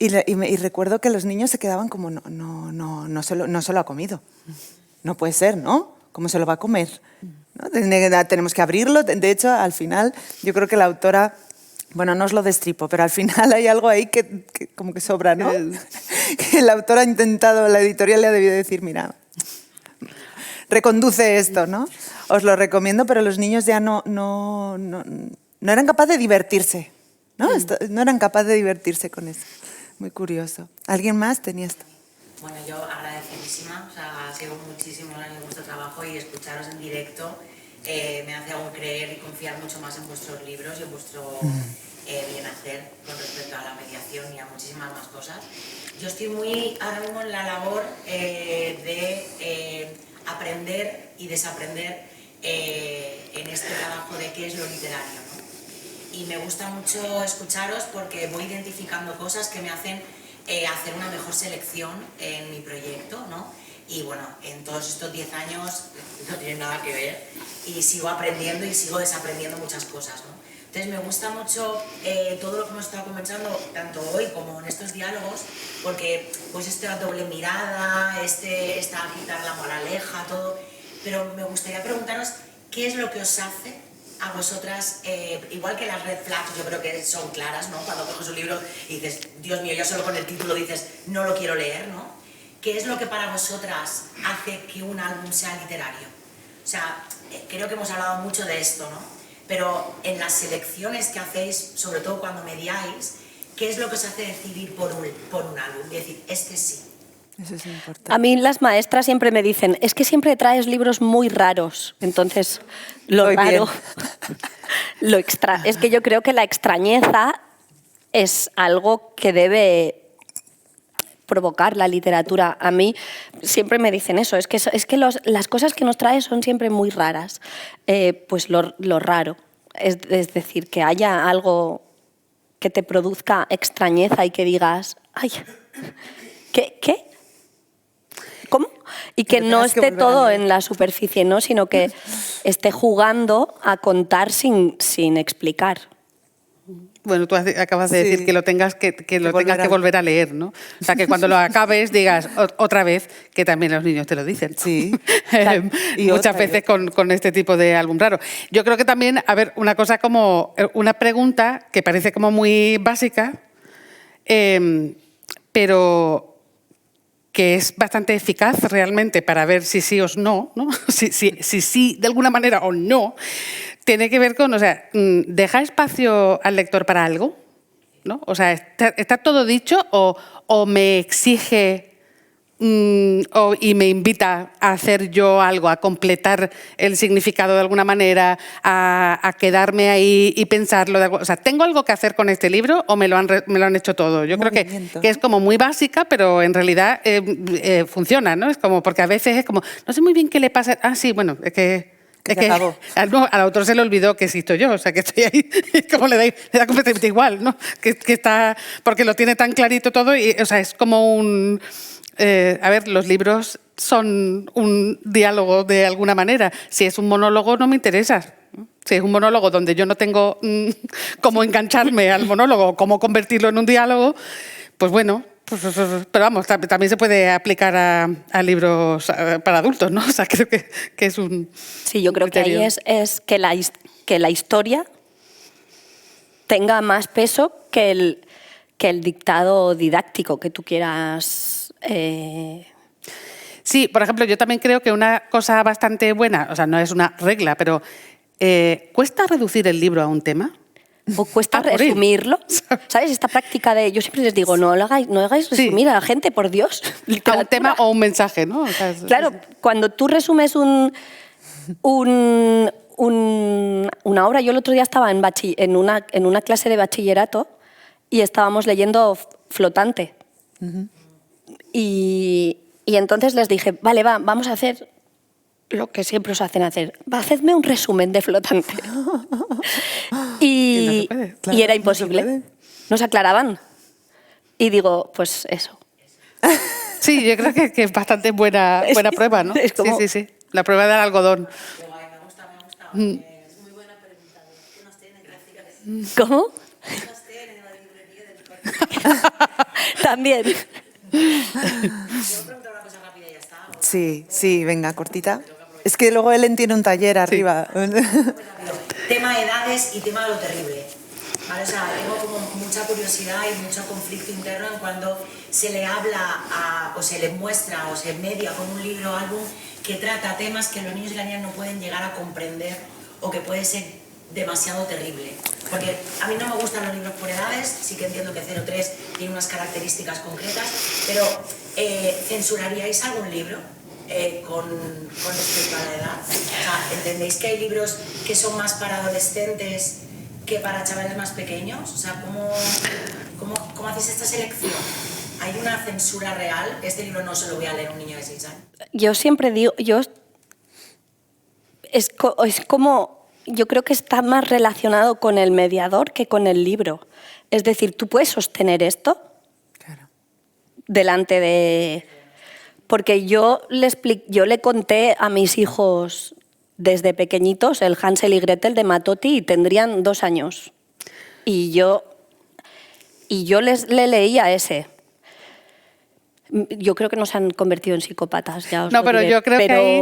Y recuerdo que los niños se quedaban como, no se lo ha comido. No puede ser, ¿no? ¿Cómo se lo va a comer? ¿No? Tenemos que abrirlo. De hecho, al final, yo creo que la autora, bueno, no os lo destripo, pero al final hay algo ahí que como que sobra, ¿no? Que la autora ha intentado, la editorial le ha debido decir, mira, reconduce esto, ¿no? Os lo recomiendo, pero los niños ya no eran capaces de divertirse, ¿no? No eran capaces de divertirse con eso. Muy curioso. ¿Alguien más tenía esto? Bueno, yo agradecidísima, o sea, sigo muchísimos años vuestro trabajo y escucharos en directo me hace aún creer y confiar mucho más en vuestros libros y en vuestro bien hacer con respecto a la mediación y a muchísimas más cosas. Yo estoy muy ahora mismo en la labor de aprender y desaprender en este trabajo de qué es lo literario, ¿no? Y me gusta mucho escucharos porque voy identificando cosas que me hacen hacer una mejor selección en mi proyecto, ¿no? Y bueno, en todos estos 10 años no tiene nada que ver y sigo aprendiendo y sigo desaprendiendo muchas cosas, ¿no? Entonces me gusta mucho todo lo que hemos estado conversando, tanto hoy como en estos diálogos, porque pues esta doble mirada, esta quitar la moraleja, todo, pero me gustaría preguntaros qué es lo que os hace a vosotras, igual que las red flags, yo creo que son claras, ¿no? Cuando coges un libro y dices, Dios mío, ya solo con el título dices, no lo quiero leer, ¿no? ¿Qué es lo que para vosotras hace que un álbum sea literario? O sea, creo que hemos hablado mucho de esto, ¿no? Pero en las selecciones que hacéis, sobre todo cuando mediáis, ¿qué es lo que os hace decidir por un álbum? Y decir, este sí. Eso es importante. A mí las maestras siempre me dicen, es que siempre traes libros muy raros. Entonces, lo Muy raro, bien. es que yo creo que la extrañeza es algo que debe provocar la literatura. A mí siempre me dicen eso, es que las cosas que nos traes son siempre muy raras. Pues lo raro, es decir, que haya algo que te produzca extrañeza y que digas, ay, ¿qué? ¿Cómo? Y que no esté todo en la superficie, ¿no? Sino que esté jugando a contar sin explicar. Bueno, tú acabas de decir que lo tengas que volver a leer, ¿no? O sea, que cuando lo acabes digas otra vez, que también los niños te lo dicen. Sí. Y muchas veces con este tipo de álbum raro. Yo creo que también, a ver, una cosa como una pregunta que parece como muy básica, pero que es bastante eficaz realmente para ver si sí o no, ¿no? Si sí de alguna manera o no, tiene que ver con, o sea, ¿deja espacio al lector para algo? ¿No? O sea, ¿está todo dicho o me exige y me invita a hacer yo algo, a completar el significado de alguna manera, a quedarme ahí y pensarlo? O sea, ¿tengo algo que hacer con este libro o me lo han hecho todo? Yo creo que es como muy básica, pero en realidad funciona, ¿no? Es como, porque a veces es como, no sé muy bien qué le pasa. Ah, sí, bueno, es que al autor se le olvidó que existo yo, o sea, que estoy ahí, y como le da completamente igual, ¿no? Que está, porque lo tiene tan clarito todo, y, o sea, es como un... a ver, los libros son un diálogo de alguna manera. Si es un monólogo, no me interesa. Si es un monólogo donde yo no tengo cómo engancharme al monólogo, cómo convertirlo en un diálogo, pues bueno... Pero vamos, también se puede aplicar a libros para adultos, ¿no? O sea, creo que es un... Sí, yo creo que ahí es que la historia tenga más peso que el dictado didáctico que tú quieras... Sí, por ejemplo, yo también creo que una cosa bastante buena, o sea, no es una regla, pero ¿cuesta reducir el libro a un tema? O cuesta resumirlo, ¿sabes? Esta práctica de... Yo siempre les digo, no hagáis resumir a la gente, por Dios. A un tema o un mensaje, ¿no? O sea, claro, cuando tú resumes una obra... Yo el otro día estaba en una clase de bachillerato y estábamos leyendo Flotante. Y entonces les dije, vale, vamos a hacer lo que siempre os hacen hacer. Hacedme un resumen de Flotante. Y era imposible. No se aclaraban. Y digo, pues eso. Sí, yo creo que es bastante buena prueba, ¿no? Es como... Sí. La prueba del algodón. Me gusta. Es muy buena pregunta. ¿Qué nos tienen gráficas? ¿Cómo? ¿Qué nos tienen en la librería del colegio? También. ¿Puedo preguntar una cosa rápida y ya está? Sí, venga, cortita. Es que luego Ellen tiene un taller arriba. Tema edades y tema de lo terrible. ¿Vale? O sea, tengo como mucha curiosidad y mucho conflicto interno en cuando se le habla o se le muestra o se media con un libro o álbum que trata temas que los niños y las niñas no pueden llegar a comprender o que puede ser demasiado terrible. Porque a mí no me gustan los libros por edades, sí que entiendo que 0-3 tiene unas características concretas, pero ¿censuraríais algún libro? con respecto a la edad? O sea, ¿entendéis que hay libros que son más para adolescentes que para chavales más pequeños? O sea, ¿cómo hacéis esta selección? ¿Hay una censura real? Este libro no se lo voy a leer a un niño de 6 años. Yo siempre digo, es como, yo creo que está más relacionado con el mediador que con el libro. Es decir, tú puedes sostener esto delante de... Porque yo le conté a mis hijos desde pequeñitos el Hansel y Gretel de Matotti y tendrían 2 años. Y yo le leía ese. Yo creo que no se han convertido en psicópatas, ya os No, lo pero diré. yo creo que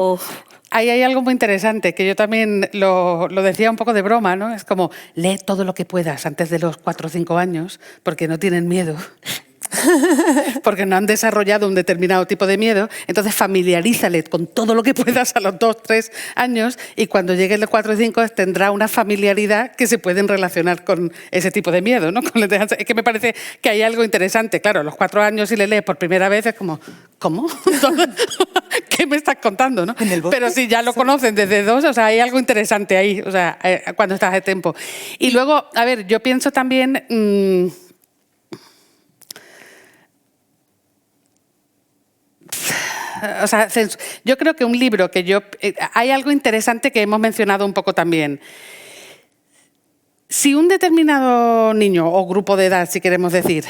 ahí hay algo muy interesante, que yo también lo decía un poco de broma, ¿no? Es como, lee todo lo que puedas antes de los 4 o 5 años, porque no tienen miedo. Porque no han desarrollado un determinado tipo de miedo, entonces familiarízale con todo lo que puedas a los 2 o 3 años y cuando llegue el 4 o 5 tendrá una familiaridad que se pueden relacionar con ese tipo de miedo, ¿no? Es que me parece que hay algo interesante. Claro, a los 4 años si le lees por primera vez es como, ¿cómo? ¿Qué me estás contando? ¿No? Pero si ya lo conocen desde 2, o sea, hay algo interesante ahí, o sea, cuando estás de tiempo. Y luego, a ver, yo pienso también... O sea, yo creo que un libro que hay algo interesante que hemos mencionado un poco también. Si un determinado niño o grupo de edad, si queremos decir,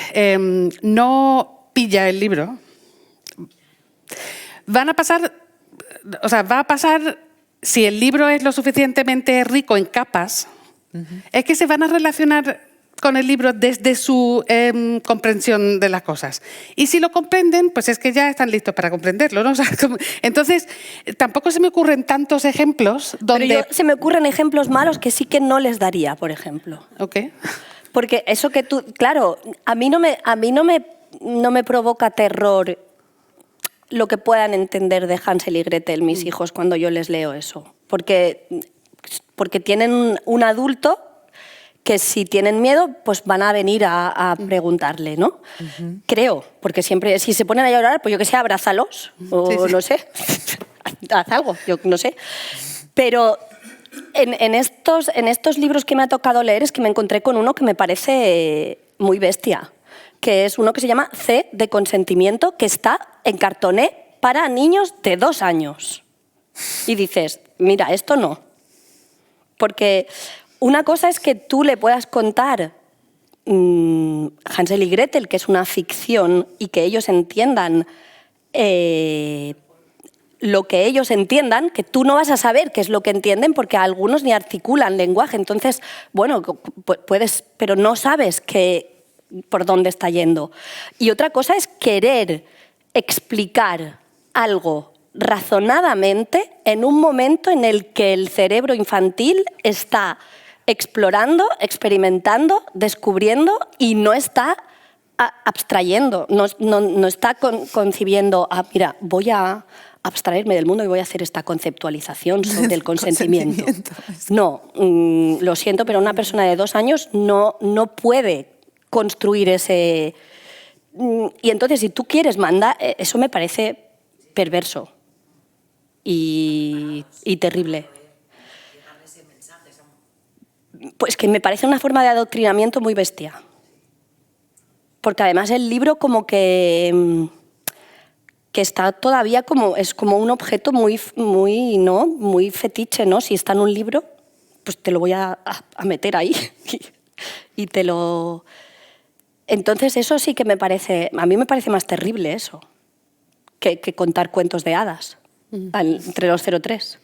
no pilla el libro, va a pasar, si el libro es lo suficientemente rico en capas, es que se van a relacionar con el libro desde su comprensión de las cosas. Y si lo comprenden, pues es que ya están listos para comprenderlo, ¿no? O sea, entonces, tampoco se me ocurren tantos ejemplos donde... se me ocurren ejemplos malos que sí que no les daría, por ejemplo. Ok. Porque eso que tú... Claro, a mí no me provoca terror lo que puedan entender de Hansel y Gretel mis hijos cuando yo les leo eso. Porque tienen un adulto que si tienen miedo, pues van a venir a preguntarle, ¿no? Creo, porque siempre, si se ponen a llorar, pues yo que sé, abrázalos, o sí. No sé, haz algo, yo no sé. Pero en estos libros que me ha tocado leer es que me encontré con uno que me parece muy bestia, que es uno que se llama C de consentimiento, que está en cartoné para niños de 2 años. Y dices, mira, esto no. Porque... Una cosa es que tú le puedas contar Hansel y Gretel, que es una ficción, y que ellos entiendan lo que ellos entiendan, que tú no vas a saber qué es lo que entienden porque algunos ni articulan lenguaje. Entonces, bueno, puedes, pero no sabes por dónde está yendo. Y otra cosa es querer explicar algo razonadamente en un momento en el que el cerebro infantil está explorando, experimentando, descubriendo y no está abstrayendo, no está concibiendo, mira, voy a abstraerme del mundo y voy a hacer esta conceptualización sobre el consentimiento. No, lo siento, pero una persona de 2 años no puede construir ese... Y entonces, si tú quieres mandar, eso me parece perverso y terrible. Pues que me parece una forma de adoctrinamiento muy bestia. Porque además el libro como que está todavía es como un objeto muy fetiche, ¿no? Si está en un libro, pues te lo voy a meter ahí y te lo... Entonces eso sí que a mí me parece más terrible eso, que contar cuentos de hadas entre los 0-3.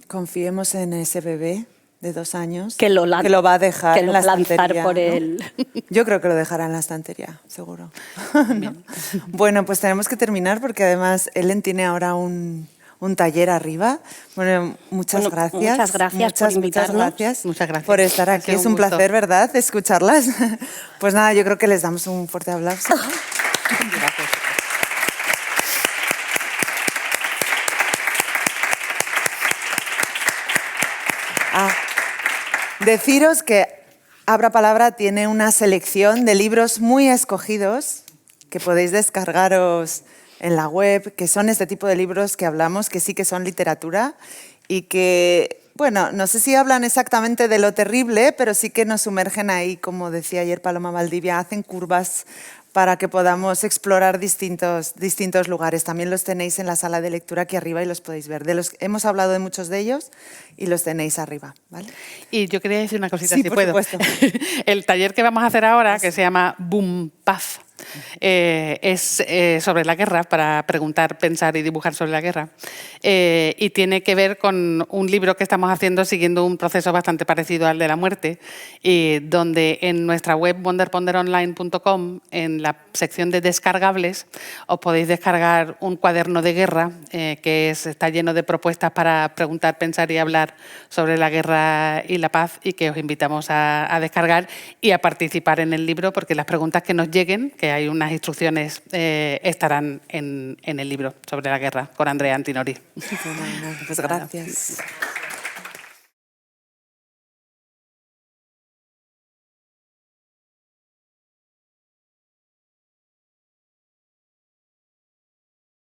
Confiemos en ese bebé de 2 años que lo va a dejar en la estantería. Por ¿no? él. Yo creo que lo dejará en la estantería, seguro. ¿No? Bueno, pues tenemos que terminar porque además Ellen tiene ahora un taller arriba. Bueno, muchas gracias. Muchas gracias por invitarnos. Muchas gracias por estar aquí. Es un placer, ¿verdad?, escucharlas. Pues nada, yo creo que les damos un fuerte aplauso. Gracias. Deciros que Abra Palabra tiene una selección de libros muy escogidos que podéis descargaros en la web, que son este tipo de libros que hablamos, que sí que son literatura y que, bueno, no sé si hablan exactamente de lo terrible, pero sí que nos sumergen ahí, como decía ayer Paloma Valdivia, hacen curvas para que podamos explorar distintos lugares. También los tenéis en la sala de lectura aquí arriba y los podéis ver. Hemos hablado de muchos de ellos y los tenéis arriba, ¿vale? Y yo quería decir una cosita, Sí, si por puedo. supuesto. El taller que vamos a hacer ahora, que se llama Boom Paz, es sobre la guerra, para preguntar, pensar y dibujar sobre la guerra. Y tiene que ver con un libro que estamos haciendo siguiendo un proceso bastante parecido al de la muerte, y donde en nuestra web wonderponderonline.com, en la sección de descargables, os podéis descargar un cuaderno de guerra que está lleno de propuestas para preguntar, pensar y hablar sobre la guerra y la paz, y que os invitamos a descargar y a participar en el libro, porque las preguntas que nos lleguen, que hay unas instrucciones, estarán en el libro sobre la guerra con Andrea Antinori. Pues gracias.